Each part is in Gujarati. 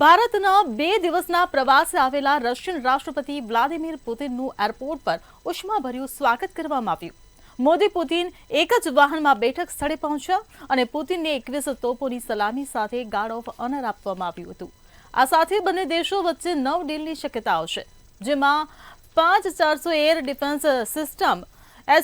ભારતના 2 દિવસના પ્રવાસે આવેલા રશિયન રાષ્ટ્રપતિ વ્લાદિમીર પુતિનનું એરપોર્ટ પર ઉષ્માભર્યું સ્વાગત કરવામાં આવ્યું. મોદી પુતિન એક જ વાહનમાં બેઠક સ્થળે પહોંચ્યા અને પુતિનને 21 તોપોની સલામી સાથે ગાર્ડ ઓફ ઓનર આપવામાં આવ્યું હતું. આ સાથે બંને દેશો વચ્ચે 9 ડીલની શક્યતાઓ છે, જેમાં 5-400 air defence system,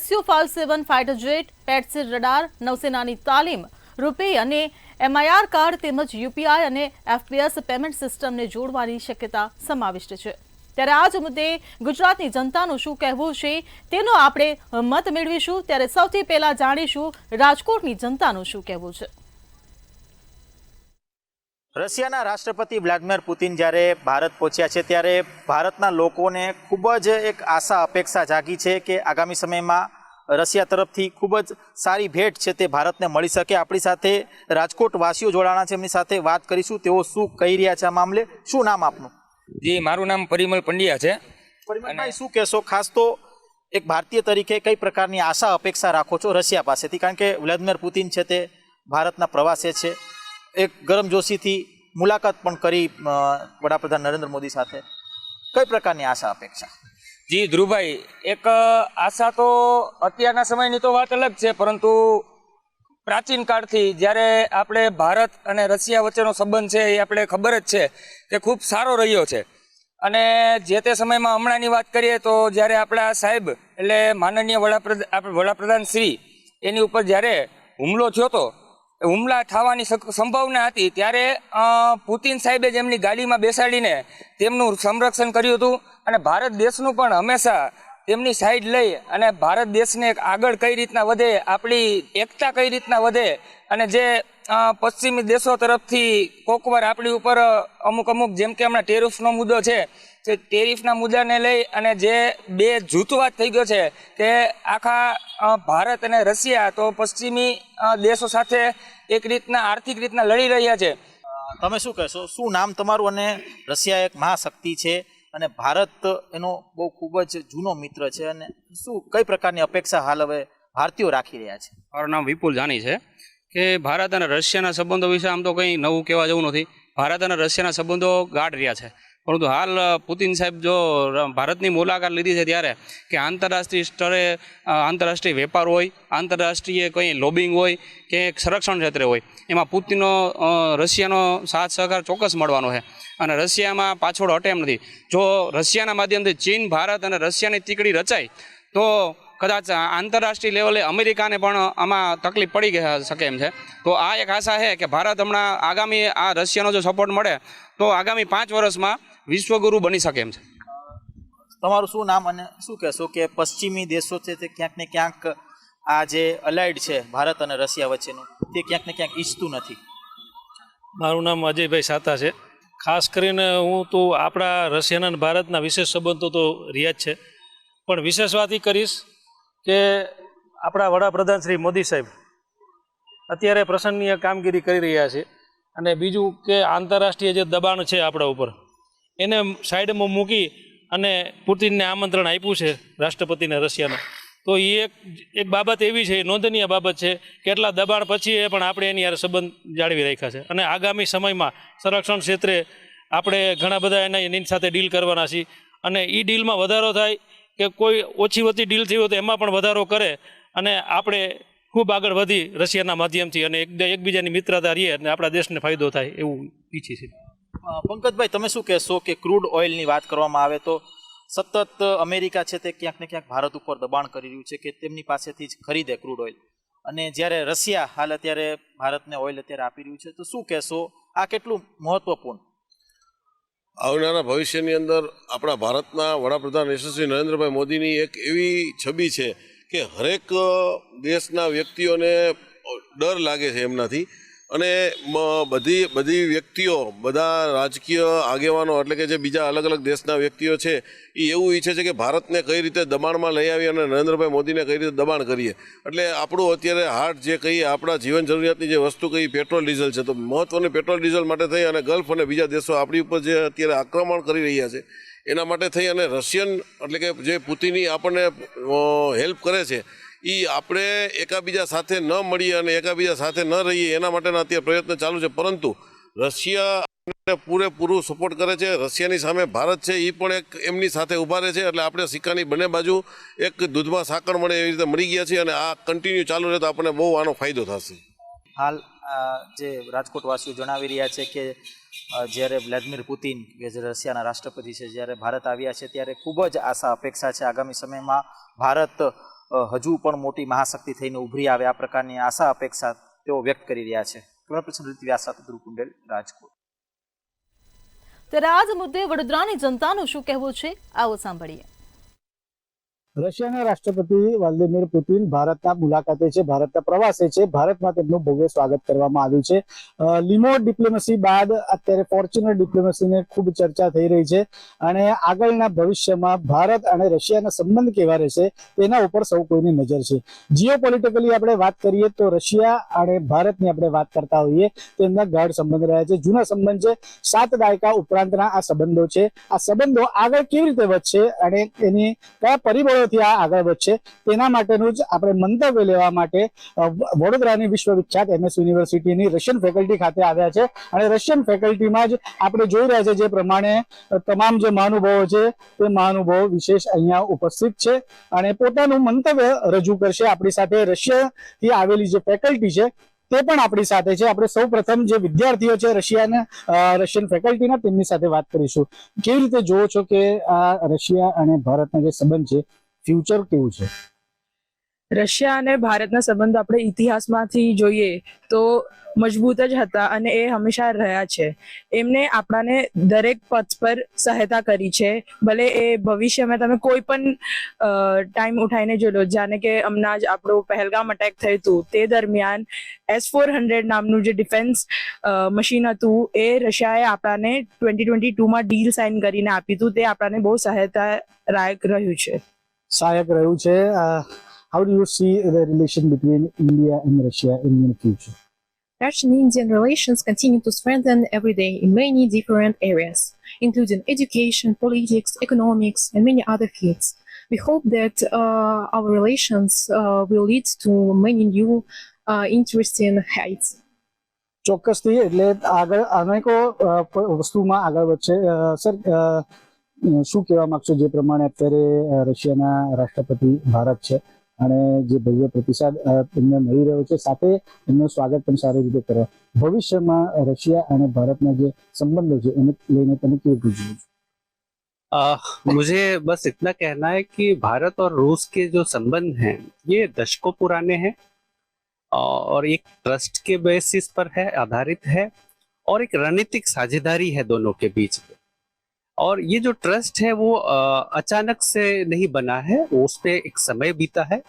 Su-57 fighter jet, પેટ્સી રડાર, નૌસેનાની તાલીમ, રૂપે અને MIR કાર્ડ તેમજ UPI અને FPS પેમેન્ટ સિસ્ટમને જોડવાની શક્યતા સમાવિષ્ટ છે. ત્યારે આ જ મુદ્દે ગુજરાતની જનતાનું શું કહેવું છે તેનો આપણે મત મેળવીશું. ત્યારે સૌથી પહેલા જાણીશું રાજકોટની જનતાનું શું કહેવું છે. રશિયાના રાષ્ટ્રપતિ વ્લાદિમીર પુતિન જ્યારે ભારત પહોંચ્યા છે ત્યારે ભારતના લોકોને ખૂબ જ એક આશા અપેક્ષા જાગી છે કે આગામી સમયમાં રશિયા તરફથી ખૂબ જ સારી ભેટ છે તે ભારતને મળી શકે. આપણી સાથે રાજકોટ વાસીઓ જોડાણા છે, એમની સાથે વાત કરીશું. તેઓ શું કહી રહ્યા છે આ મામલે. શું નામ આપનું? જી, મારું નામ પરિમલ પંડ્યા છે. પરિમલભાઈ, શું કહેશો? ખાસ તો એક ભારતીય તરીકે કઈ પ્રકારની આશા અપેક્ષા રાખો છો રશિયા પાસેથી? કારણ કે વ્લાદિમીર પુતિન છે તે ભારતના પ્રવાસે છે, એક ગરમજોશીથી મુલાકાત પણ કરી વડાપ્રધાન નરેન્દ્ર મોદી સાથે. કઈ પ્રકારની આશા અપેક્ષા? જી ધ્રુવભાઈ, એક આશા તો અત્યારના સમયની તો વાત અલગ છે, પરંતુ પ્રાચીન કાળથી જ્યારે આપણે ભારત અને રશિયા વચ્ચેનો સંબંધ છે એ આપણે ખબર જ છે કે ખૂબ સારો રહ્યો છે. અને જે તે સમયમાં હમણાંની વાત કરીએ તો જ્યારે આપણા સાહેબ એટલે માનનીય વડાપ્રધાન શ્રી એની ઉપર જ્યારે હુમલો થયો હતો, હુમલા થવાની સંભાવના હતી, ત્યારે પુતિન સાહેબે જ એમની ગાડીમાં બેસાડીને તેમનું સંરક્ષણ કર્યું હતું. અને ભારત દેશનું પણ હંમેશા તેમની સાઈડ લઈ અને ભારત દેશને આગળ કઈ રીતના વધે, આપણી એકતા કઈ રીતના વધે, અને જે પશ્ચિમી દેશો તરફથી કોકવાર આપણી ઉપર અમુક જેમ કે હમણાં ટેરિફનો મુદ્દો છે, તે ટેરિફના મુદ્દાને લઈ અને જે બે જૂથવાદ થઈ ગયો છે કે આખા ભારત અને રશિયા તો પશ્ચિમી દેશો સાથે એક રીતના આર્થિક રીતના લડી રહ્યા છે. તમે શું કહેશો? શું નામ તમારું? અને રશિયા એક મહાશક્તિ છે અને ભારત એનો બહુ ખૂબ જ જૂનો મિત્ર છે, અને શું કઈ પ્રકારની અપેક્ષા હાલ હવે ભારતીયો રાખી રહ્યા છે? મારું નામ વિપુલ જાની છે. કે ભારત અને રશિયાના સંબંધો વિશે આમ તો કંઈ નવું કહેવા જેવું નથી. ભારત અને રશિયાના સંબંધો ગાઢ રહ્યા છે, પરંતુ હાલ પુતિન સાહેબ જો ભારતની મુલાકાત લીધી છે ત્યારે કે આંતરરાષ્ટ્રીય સ્તરે આંતરરાષ્ટ્રીય વેપાર હોય, આંતરરાષ્ટ્રીય કંઈ લોબિંગ હોય કે સંરક્ષણ ક્ષેત્રે હોય, એમાં પુતિનનો રશિયાનો સાથ સહકાર ચોક્કસ મળવાનો છે. અને રશિયામાં પાછળ હટે એમ નથી. જો રશિયાના માધ્યમથી ચીન, ભારત અને રશિયાની તીકડી રચાય તો કદાચ આંતરરાષ્ટ્રીય લેવલે અમેરિકાને પણ આમાં તકલીફ પડી શકે એમ છે. તો આ એક આશા છે કે ભારત હમણાં આગામી આ રશિયાનો જો સપોર્ટ મળે તો આગામી 5 વર્ષમાં વિશ્વગુરુ બની શકે એમ છે. તમારું શું નામ અને શું કહેશો કે પશ્ચિમી દેશો છે તે ક્યાંક ને ક્યાંક આ જે અલાઇડ છે ભારત અને રશિયા વચ્ચેનું, તે ક્યાંક ને ક્યાંક ઈચ્છતું નથી? મારું નામ અજયભાઈ સાતા છે. ખાસ કરીને હું તો આપણા રશિયાના અને ભારતના વિશેષ સંબંધો તો રહ્યા જ છે, પણ વિશેષ વાત એ કરીશ કે આપણા વડાપ્રધાન શ્રી મોદી સાહેબ અત્યારે પ્રશંસનીય કામગીરી કરી રહ્યા છે. અને બીજું કે આંતરરાષ્ટ્રીય જે દબાણ છે આપણા ઉપર, એને સાઈડમાં મૂકી અને પુતિનને આમંત્રણ આપ્યું છે રાષ્ટ્રપતિને રશિયાના. તો એ એક બાબત એવી છે, નોંધનીય બાબત છે, કેટલા દબાણ પછી એ પણ આપણે એની યાર સંબંધ જાળવી રાખ્યા છે. અને આગામી સમયમાં સંરક્ષણ ક્ષેત્રે આપણે ઘણા બધા એની સાથે ડીલ કરવાના છીએ. અને એ ડીલમાં વધારો થાય કે કોઈ ઓછી વતી ડીલ થઈ હોય તો એમાં પણ વધારો કરે અને આપણે ખૂબ આગળ વધી રશિયાના માધ્યમથી અને એકબીજાની મિત્રતા રહીએ અને આપણા દેશને ફાયદો થાય એવું ઈચ્છીએ છીએ. પંકજભાઈ, તમે શું કહેશો કે ક્રૂડ ઓઇલની વાત કરવામાં આવે તો સતત અમેરિકા છે તે ક્યાંક ને ક્યાંક ભારત ઉપર દબાણ કરી રહ્યું છે કે તેમની પાસેથી જ ખરીદે ક્રૂડ ઓઇલ, અને જ્યારે રશિયા હાલ અત્યારે ભારતને ઓઇલ અત્યારે આપી રહ્યું છે, તો શું કહેશો આ કેટલું મહત્વપૂર્ણ? આવનારા ભવિષ્યની અંદર આપણા ભારતના વડાપ્રધાન યશસ્વી નરેન્દ્રભાઈ મોદીની એક એવી છબી છે કે હરેક દેશના વ્યક્તિઓને ડર લાગે છે એમનાથી. અને બધી વ્યક્તિઓ, બધા રાજકીય આગેવાનો એટલે કે જે બીજા અલગ અલગ દેશના વ્યક્તિઓ છે એ એવું ઈચ્છે છે કે ભારતને કઈ રીતે દબાણમાં લઈ આવી અને નરેન્દ્રભાઈ મોદીને કઈ રીતે દબાણ કરીએ. એટલે આપણું અત્યારે હાર્ટ જે કહીએ, આપણા જીવન જરૂરિયાતની જે વસ્તુ કહીએ પેટ્રોલ ડીઝલ છે, તો મહત્ત્વની પેટ્રોલ ડીઝલ માટે થઈ અને ગલ્ફ અને બીજા દેશો આપણી ઉપર જે અત્યારે આક્રમણ કરી રહ્યા છે એના માટે થઈ અને રશિયન એટલે કે જે પુતિની આપણને હેલ્પ કરે છે એ આપણે એકાબીજા સાથે ન મળીએ અને એકાબીજા સાથે ન રહીએ એના માટેના અત્યારે પ્રયત્ન ચાલુ છે. પરંતુ રશિયા રશિયાને પૂરેપૂરું સપોર્ટ કરે છે. રશિયાની સામે ભારત છે એ પણ એક એમની સાથે ઊભા રહે છે. એટલે આપણે સિક્કાની બંને બાજુ એક દૂધમાં સાકર મળે એવી રીતે મળી ગયા છીએ અને આ કન્ટિન્યુ ચાલુ રહે તો આપણને બહુ આનો ફાયદો થશે. હાલ જે રાજકોટવાસીઓ જણાવી રહ્યા છે કે જ્યારે વ્લાદિમીર પુતિન કે જે રશિયાના રાષ્ટ્રપતિ છે જ્યારે ભારત આવ્યા છે ત્યારે ખૂબ જ આશા અપેક્ષા છે આગામી સમયમાં ભારત હજુ પણ મોટી મહાશક્તિ થઈને ઉભરી આવે આ પ્રકારની આશા અપેક્ષા તેઓ વ્યક્ત કરી રહ્યા છે. કેમેરા પર્સન ઋત્વિક વ્યાસ સાથે ધ્રુવ કુંડેલ, રાજકોટ. ત્યારે આ જ મુદ્દે વડોદરાની જનતાનું શું કહેવું છે, આવો સાંભળીએ. રશિયાના રાષ્ટ્રપતિ વ્લાદિમીર પુતિન ભારતના મુલાકાતે છે, ભારતના પ્રવાસે છે. ભારતમાં તેમનું ભવ્ય સ્વાગત કરવામાં આવ્યું છે. લિમો ડિપ્લોમસી બાદ અત્યારે ફોર્ચ્યુનર ડિપ્લોમસીને ખૂબ ચર્ચા થઈ રહી છે અને આગળના ભવિષ્યમાં ભારત અને રશિયાના સંબંધ કેવા રહેશે તેના ઉપર સૌ કોઈની નજર છે. જીઓપોલિટિકલી આપણે વાત કરીએ તો રશિયા અને ભારતની આપણે વાત કરતા હોઈએ તો એમના ગાઢ સંબંધ રહ્યા છે, જૂના સંબંધ છે. 7 દાયકા ઉપરાંતના આ સંબંધો છે. આ સંબંધો આગળ કેવી રીતે વધશે અને એની કયા પરિબળો આ આગળ વધશે તેના માટેનું જ આપણે મંતવ્ય લેવા માટે વડોદરાની વિશ્વવિખ્યાત MS યુનિવર્સિટીની રશિયન ફેકલ્ટી ખાતે આવ્યા છે અને રશિયન ફેકલ્ટીમાં જ આપણે જોઈ રહ્યા છે જે પ્રમાણે તમામ જે મહાનુભાવો છે તે મહાનુભાવો વિશેષ અહીંયા ઉપસ્થિત છે અને પોતાનું મંતવ્ય રજૂ કરશે. આપણી સાથે રશિયાથી આવેલી જે ફેકલ્ટી છે તે પણ આપણી સાથે છે. આપણે સૌ પ્રથમ જે વિદ્યાર્થીઓ છે રશિયન ફેકલ્ટીના તેમની સાથે વાત કરીશું. કેવી રીતે જોવો છો કે આ રશિયા અને ભારતના જે સંબંધ છે ફ્યુચર કેવું છે? રશિયા અને ભારતના સંબંધો આપણે ઇતિહાસમાંથી જોઈએ તો મજબૂત જ હતા અને એ હંમેશા રહ્યા છે. એમને આપણાને દરેક પથ પર સહાયતા કરી છે. ભલે એ ભવિષ્યમાં તમે કોઈ પણ ટાઈમ ઉઠાઈને જોઈ લો, જાણે કે હમણાં જ આપણું પહેલગામ અટેક થયું હતું તે દરમિયાન S-400 નામનું જે ડિફેન્સ મશીન હતું એ રશિયાએ આપણાને 2022માં ડીલ સાઇન કરીને આપ્યું હતું. તે આપણાને બહુ સહાયતાદાયક રહ્યું છે. સહાયક રહ્યું છે. How do you see the relation between India and Russia in the future? Russian-Indian relations continue to strengthen every day in many different areas, including education, politics, economics, and many other fields. We hope that our relations will lead to many new interesting heights. ચોક્કસથી એટલે આગળ અનેકો વસ્તુમાં આગળ વધશે. સર, શું કહેવા માંગશો જે પ્રમાણે અત્યારે રશિયાના રાષ્ટ્રપતિ ભારત છે અને જે ભવ્ય પ્રતિસાદ તેમને મળી રહ્યો છે, સાથે એમનું સ્વાગત પણ સારી રીતે કરે, ભવિષ્યમાં રશિયા અને ભારતના જે સંબંધો છે એને લઈને તમે કેવું પૂછ્યું? मुझे बस इतना कहना है कि भारत और रूस के जो संबंध हैं ये दशकों पुराने हैं और एक ट्रस्ट के बेसिस पर है, आधारित है और एक रणनीतिक साझेदारी है दोनों के बीच में. और ये जो ट्रस्ट है वो अचानक से नहीं बना है, उस पे एक समय बीता है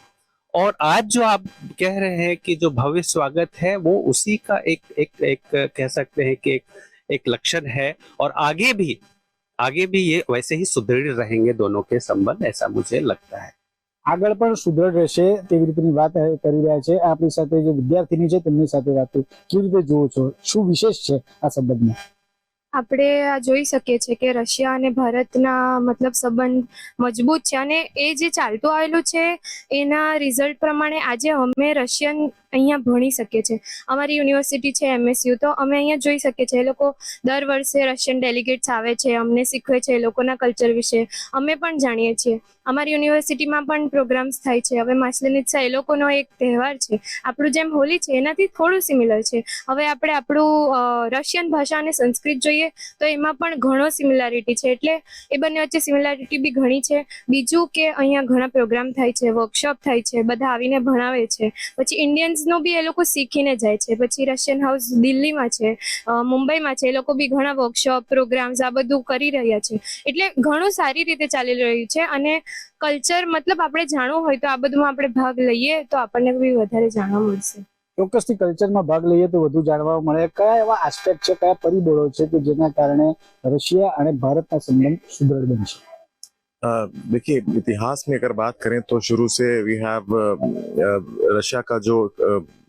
और आज जो आप कह रहे हैं कि जो भव्य स्वागत है वो उसी का एक कह सकते हैं कि एक लक्षण है और आगे भी ये वैसे ही सुदृढ़ रहेंगे दोनों के संबंध, ऐसा मुझे लगता है. આગળ પણ સુદૃઢ રહેશે તેવી રીતની વાત કરી રહ્યા છે. આપણી સાથે જે વિદ્યાર્થીની છે તેમની સાથે વાત કેવી રીતે જોવો છો, શું વિશેષ છે આ સંબંધમાં? આપણે આ જોઈ શકીએ છીએ કે રશિયા અને ભારતના મતલબ સંબંધ મજબૂત છે અને એ જે ચાલતું આવેલું છે એના રિઝલ્ટ પ્રમાણે આજે અમે રશિયન અહીંયા ભણી શકીએ છીએ. અમારી યુનિવર્સિટી છે MSU, તો અમે અહીંયા જોઈ શકીએ છીએ એ લોકો દર વર્ષે રશિયન ડેલિગેટ્સ આવે છે, અમને શીખવે છે એ લોકોના કલ્ચર વિશે, અમે પણ જાણીએ છીએ. અમારી યુનિવર્સિટીમાં પણ પ્રોગ્રામ્સ થાય છે. હવે માસલેનિત્સા એ લોકોનો એક તહેવાર છે, આપણું જેમ હોલી છે એનાથી થોડું સિમિલર છે. હવે આપણે આપણું રશિયન ભાષા અને સંસ્કૃત જોઈએ તો એમાં પણ ઘણો સિમિલારિટી છે, એટલે એ બંને વચ્ચે સિમિલારિટી બી ઘણી છે. બીજું કે અહીંયા ઘણા પ્રોગ્રામ થાય છે, વર્કશોપ થાય છે, બધા આવીને ભણાવે છે. પછી ઇન્ડિયન્સનો બી એ લોકો શીખીને જાય છે. પછી રશિયન હાઉસ દિલ્હીમાં છે, મુંબઈમાં છે, એ લોકો બી ઘણા વર્કશોપ પ્રોગ્રામ્સ આ બધું કરી રહ્યા છે. એટલે ઘણું સારી રીતે ચાલી રહ્યું છે અને કલ્ચર મતલબ આપણે જાણવું હોય તો આ બધુંમાં આપણે ભાગ લઈએ તો આપણને બી વધારે જાણવા મળશે. ચોક્કસથી કલ્ચરમાં ભાગ લઈએ તો વધુ જાણવા મળે. કયા એવા આસ્પેક્ટ છે, કયા પરિબળો છે કે જેના કારણે રશિયા અને ભારતના સંબંધ સુદૃઢ બનશે? देखिए, इतिहास में अगर बात करें तो शुरू से वी हैव रशिया का जो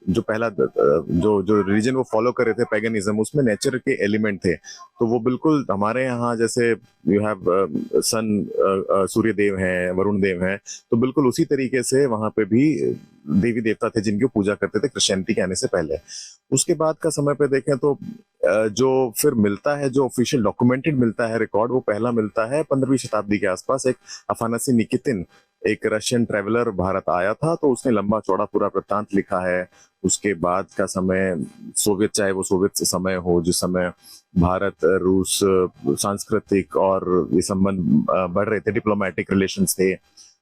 जो पहला जो जो रिलीजन वो फॉलो कर रहे थे पैगनिज्म, उसमें नेचर के एलिमेंट थे। तो वो बिल्कुल हमारे यहाँ जैसे यू हैव सन, सूर्य देव हैं, वरुण देव हैं, तो बिल्कुल उसी तरीके से वहाँ पे भी देवी देवता थे जिनकी पूजा करते थे क्रिश्चियनिटी के आने से पहले। उसके बाद का समय पे देखें तो जो फिर मिलता है, जो ऑफिशियल डॉक्यूमेंटेड मिलता है रिकॉर्ड, वो पहला मिलता है 15वीं शताब्दी के आसपास। एक अफानासी निकितिन, एक रशियन ट्रेवलर भारत आया था, तो उसने लंबा चौड़ा पूरा वृत्तांत लिखा है। उसके बाद का समय सोवियत, चाहे वो सोवियत समय हो जिस समय भारत रूस सांस्कृतिक और ये संबंध बढ़ रहे थे, डिप्लोमेटिक रिलेशंस थे,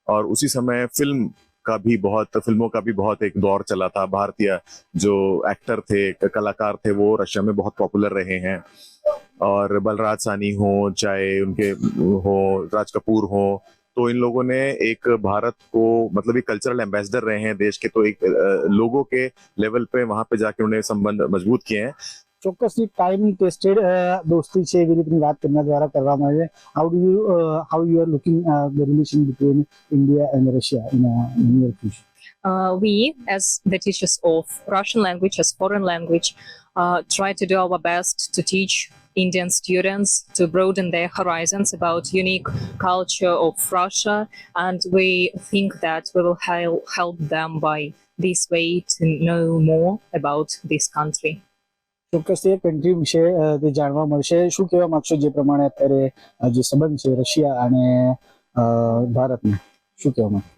और उसी समय फिल्मों का भी बहुत एक दौर चला था। भारतीय जो एक्टर थे, कलाकार थे, वो रशिया में बहुत पॉपुलर रहे हैं। और बलराज सानी हो, चाहे उनके हो राज कपूर हो, तो इन लोगों ने एक भारत को मतलब एक कल्चरल एम्बेसडर रहे हैं देश के, तो एक लोगों के लेवल पे वहां पे जाके उन्हें संबंध मजबूत किए हैं। ચોક્કસથી ટાઈમ ટેસ્ટેડ દોસ્તી છે એવી રીતની વાત તેમના દ્વારા કરવામાં આવી છે. How you are looking the relation between India and Russia in near future? We, as the teachers of Russian language as foreign language, try to do our best to teach Indian students to broaden their horizons about unique culture of Russia, and we think that we will help them by this way to know more about this country. ચોક્કસથી કન્ટ્રી વિશે તે જાણવા મળશે. શું કહેવા માંગશો જે પ્રમાણે અત્યારે જે સંબંધ છે રશિયા અને ભારતનો, શું કહેવા માંગશો?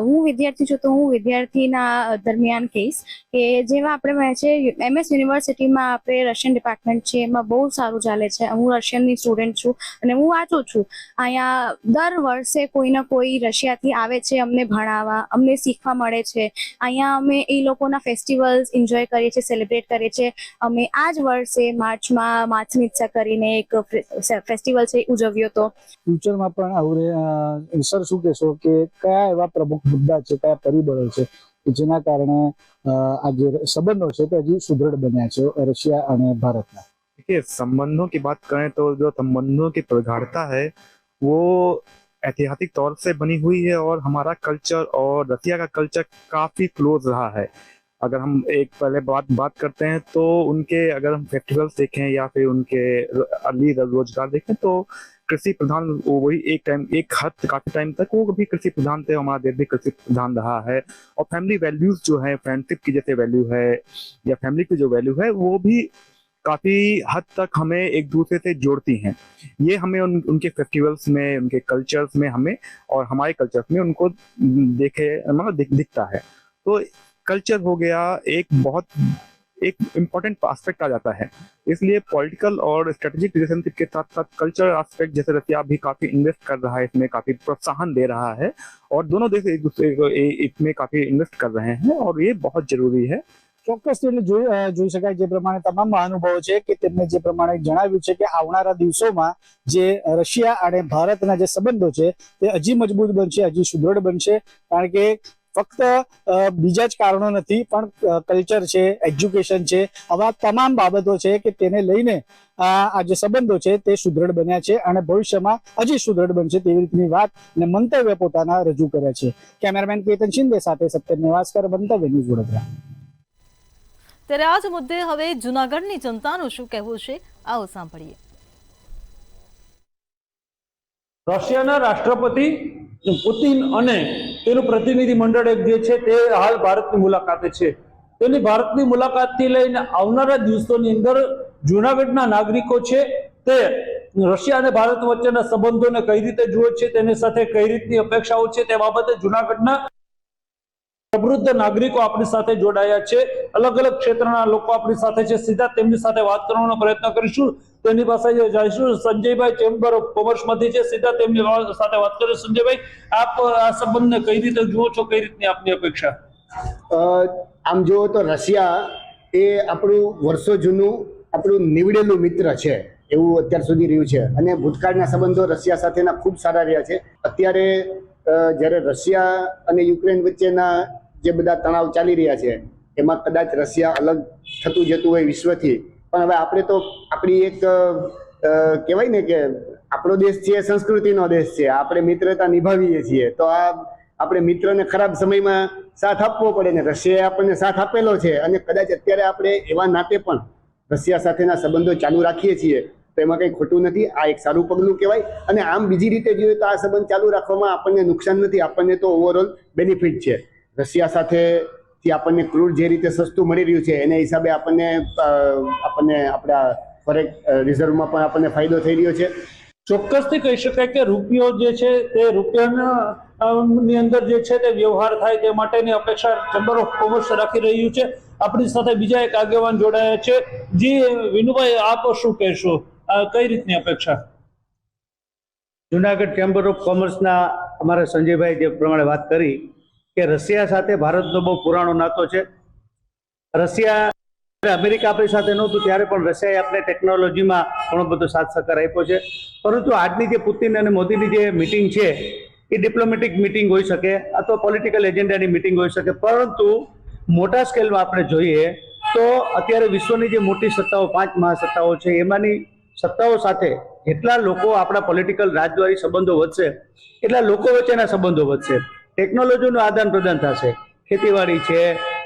હું વિદ્યાર્થી છું તો હું વિદ્યાર્થીના દરમિયાન કહીશ કે જેમાં આપણે છે MS યુનિવર્સિટીમાં આપણે રશિયન ડિપાર્ટમેન્ટ છે, એમાં બહુ સારું ચાલે છે. હું રશિયનની સ્ટુડન્ટ છું અને હું વાંચું છું. અહીંયા દર વર્ષે કોઈ ના કોઈ રશિયાથી આવે છે અમને ભણાવવા, અમને શીખવા મળે છે. અહીંયા અમે એ લોકોના ફેસ્ટિવલ્સ એન્જોય કરીએ છીએ, સેલિબ્રેટ કરીએ છીએ. અમે આ જ વર્ષે માર્ચમાં માછનીત્સા કરીને એક ફેસ્ટિવલ છે ઉજવ્યો હતો. ફ્યુચરમાં પણ આવું સર શું કહેશો કે કયા એવા પ્રમુખ મુદ્દા છે, કયા પરિબળો છે કે જેના કારણે આ જે સંબંધો છે તે હજી સુદૃઢ બન્યા છે રશિયા અને ભારતના? देखिए, संबंधों की बात करें तो जो संबंधों की प्रगाढ़ता है वो ऐतिहासिक तौर से बनी हुई है, और हमारा कल्चर और रसिया का कल्चर काफी क्लोज रहा है। अगर हम एक पहले बात करते हैं तो उनके अगर हम फेस्टिवल्स देखें या फिर उनके अर्ली रोजगार देखें तो कृषि प्रधान, वही एक हद काफी टाइम तक वो भी कृषि प्रधान थे। हमारा देश भी कृषि प्रधान रहा है। और फैमिली वैल्यूज जो है, फ्रेंडशिप की जैसे वैल्यू है या फैमिली की जो वैल्यू है, वो भी काफी हद तक हमें एक दूसरे से जोड़ती हैं। ये हमें उनके फेस्टिवल्स में, उनके कल्चर्स में हमें और हमारे कल्चर्स में उनको दिखता है। तो कल्चर हो गया एक इम्पोर्टेंट एस्पेक्ट आ जाता है। इसलिए पॉलिटिकल और स्ट्रेटेजिक रिलेशनशिप के साथ साथ कल्चरल एस्पेक्ट जैसे रशिया भी काफी इन्वेस्ट कर रहा है, इसमें काफी प्रोत्साहन दे रहा है, और दोनों देश एक दूसरे को इसमें काफी इन्वेस्ट कर रहे हैं, और ये बहुत जरूरी है। ચોક્કસ એટલે જોઈ શકાય જે પ્રમાણે તમામ મહાનુભાવો છે કે તેમને જે પ્રમાણે જણાવ્યું છે કે આવનારા દિવસોમાં જે રશિયા અને ભારતના જે સંબંધો છે તે હજી મજબૂત બનશે, હજી સુદૃઢ બનશે. કારણ કે ફક્ત બીજા જ કારણો નથી, પણ કલ્ચર છે, એજ્યુકેશન છે, આવા તમામ બાબતો છે કે તેને લઈને આ જે સંબંધો છે તે સુદૃઢ બન્યા છે અને ભવિષ્યમાં હજી સુદૃઢ બનશે તેવી રીતની વાત અને મંતવ્ય પોતાના રજૂ કર્યા છે. કેમેરામેન કેતન શિંદે સાથે સત્યન નેવાસકર, મંતવ્ય ન્યૂઝ વડોદરા. ત્યારે આ જ મુદ્દે હવે જૂનાગઢની જનતાનું શું કહેવું છે, આવો સાંભળીએ. રશિયાના રાષ્ટ્રપતિ પુતિન અને તેનું પ્રતિનિધિ મંડળ એક જે છે તે હાલ ભારતની મુલાકાતે છે. તેની ભારતની મુલાકાતથી લઈને આવનારા દિવસોની અંદર જૂનાગઢના નાગરિકો છે તે રશિયા અને ભારત વચ્ચેના સંબંધોને કઈ રીતે જુએ છે, તેની સાથે કઈ રીતની અપેક્ષાઓ છે તે બાબતે જૂનાગઢના સમૃદ્ધ નાગરિકો આપણી સાથે જોડાયા છે. અલગ અલગ ક્ષેત્રના લોકો આપણી સાથે છે. સીધા તેમની સાથે વાત કરવાનો પ્રયત્ન કરીશું. તેની પાસે જઈશું. સંજયભાઈ ચેમ્બર ઓફ કોમર્સમાંથી છે, સીધા તેમની સાથે વાત કરીએ. સંજયભાઈ, આપ આ સંબંધને કઈ રીતે જુઓ છો, કઈ રીતની આપની અપેક્ષા? આમ જુઓ તો રશિયા એ આપણું વર્ષો જૂનું આપણું નીવડેલું મિત્ર છે એવું અત્યાર સુધી રહ્યું છે, અને ભૂતકાળના સંબંધો રશિયા સાથેના ખૂબ સારા રહ્યા છે. અત્યારે જ્યારે રશિયા અને યુક્રેન વચ્ચેના જે બધા તણાવ ચાલી રહ્યા છે એમાં કદાચ રશિયા અલગ થતું જતું હોય વિશ્વથી, પણ હવે આપણે તો આપણી એક કહેવાય ને કે આપણો દેશ છે સંસ્કૃતિનો દેશ છે, આપણે મિત્રતા નિભાવીએ છીએ. તો આ આપણે મિત્રને ખરાબ સમયમાં સાથ આપવો પડે ને રશિયાએ આપણને સાથ આપેલો છે અને કદાચ અત્યારે આપણે એવા નાતે પણ રશિયા સાથેના સંબંધો ચાલુ રાખીએ છીએ તો એમાં કંઈ ખોટું નથી. આ એક સારું પગલું કહેવાય. અને આમ બીજી રીતે જોઈએ તો આ સંબંધ ચાલુ રાખવામાં આપણને નુકસાન નથી, આપણને તો ઓવરઓલ બેનિફિટ છે. રશિયા સાથેથી આપણને ક્રૂડ જે રીતે સસ્તું મળી રહ્યું છે એને હિસાબે આપણને આપણા ફોરેક્સ રિઝર્વમાં પણ આપણને ફાયદો થઈ રહ્યો છે. ચોક્કસથી કહી શકાય કે રૂપિયો જે છે તે રૂપિયાની અંદર જે છે તે વ્યવહાર થાય તે માટેની અપેક્ષા ચેમ્બર ઓફ કોમર્સ રાખી રહ્યું છે. આપણી સાથે બીજા એક આગેવાન જોડાયા છે. જી વિનુભાઈ, આપ શું કહેશો, કઈ રીતની અપેક્ષા? જુનાગઢ ચેમ્બર ઓફ કોમર્સના અમારા સંજયભાઈ જે પ્રમાણે વાત કરી કે રશિયા સાથે ભારતનો બહુ પુરાણો નાતો છે. રશિયા અમેરિકા આપણી સાથે નહોતું ત્યારે પણ રશિયાએ આપણે ટેકનોલોજીમાં ઘણો બધો સાથ સહકાર આપ્યો છે. પરંતુ આજની જે પુતિન અને મોદીની જે મિટિંગ છે એ ડિપ્લોમેટિક મિટિંગ હોઈ શકે અથવા પોલિટિકલ એજન્ડાની મિટિંગ હોઈ શકે, પરંતુ મોટા સ્કેલમાં આપણે જોઈએ તો અત્યારે વિશ્વની જે મોટી સત્તાઓ 5 મહાસત્તાઓ છે એમાંની સત્તાઓ સાથે જેટલા લોકો આપણા પોલિટિકલ રાજદ્વારી સંબંધો વધશે એટલા લોકો વચ્ચેના સંબંધો વધશે, ટેકનોલોજીનું આદાન પ્રદાન થશે, ખેતીવાડી છે,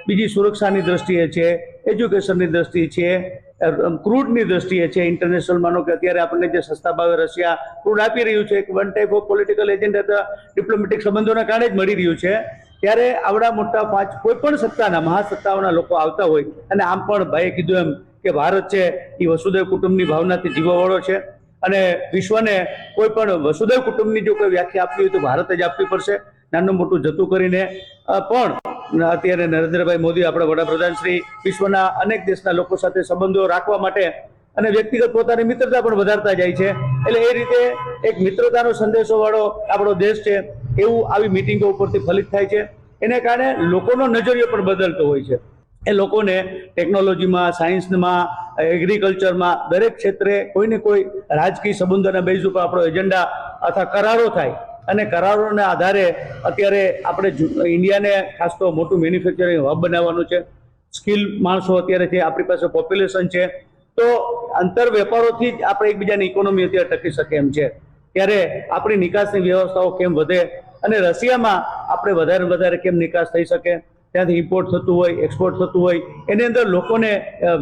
બીજી સુરક્ષાની દ્રષ્ટિએ છે, એજ્યુકેશનની દ્રષ્ટિએ છે, ક્રૂડની દ્રષ્ટિએ છે. ઇન્ટરનેશનલ માનો કે અત્યારે આપણને જે સસ્તા ભાવે રશિયા ક્રૂડ આપી રહ્યું છે, એક one type of political agenda diplomatic સંબંધોના કારણે જ મળી રહ્યું છે. ત્યારે આવડા મોટા 5 કોઈ પણ સત્તાના મહાસત્તાઓના લોકો આવતા હોય અને આમ પણ ભાઈએ કીધું એમ કે ભારત છે એ વસુદેવ કુટુંબની ભાવનાથી જીવવાવાળો છે અને વિશ્વને કોઈ પણ વસુદેવ કુટુંબની જો કોઈ વ્યાખ્યા આપવી હોય તો ભારત જ આપવી પડશે. નાનું મોટું જતું કરીને પણ અત્યારે નરેન્દ્રભાઈ મોદી આપણા વડાપ્રધાન શ્રી વિશ્વના અનેક દેશના લોકો સાથે સંબંધો રાખવા માટે અને વ્યક્તિગત પોતાની મિત્રતા પણ વધારતા જાય છે. એટલે એ રીતે એક મિત્રતાનો સંદેશો વાળો આપણો દેશ છે એવું આવી મિટિંગો ઉપરથી ફલિત થાય છે. એને કારણે લોકોનો નજરિયો પણ બદલતો હોય છે. એ લોકોને ટેકનોલોજીમાં, સાયન્સમાં, એગ્રીકલ્ચરમાં દરેક ક્ષેત્રે કોઈને કોઈ રાજકીય સંબંધોના બેઝ ઉપર આપણો એજન્ડા અથવા કરારો થાય અને કરારોના આધારે અત્યારે આપણે ઇન્ડિયાને ખાસ તો મોટું મેન્યુફેક્ચરિંગ હબ બનાવવાનું છે. સ્કિલ માણસો અત્યારે છે, આપણી પાસે પોપ્યુલેશન છે, તો અંતર વેપારોથી જ આપણે એકબીજાની ઇકોનોમી અત્યારે ટકી શકે એમ છે. ત્યારે આપણી નિકાસની વ્યવસ્થાઓ કેમ વધે અને રશિયામાં આપણે વધારે કેમ નિકાસ થઈ શકે, ત્યાંથી ઇમ્પોર્ટ થતું હોય, એક્સપોર્ટ થતું હોય, એની અંદર લોકોને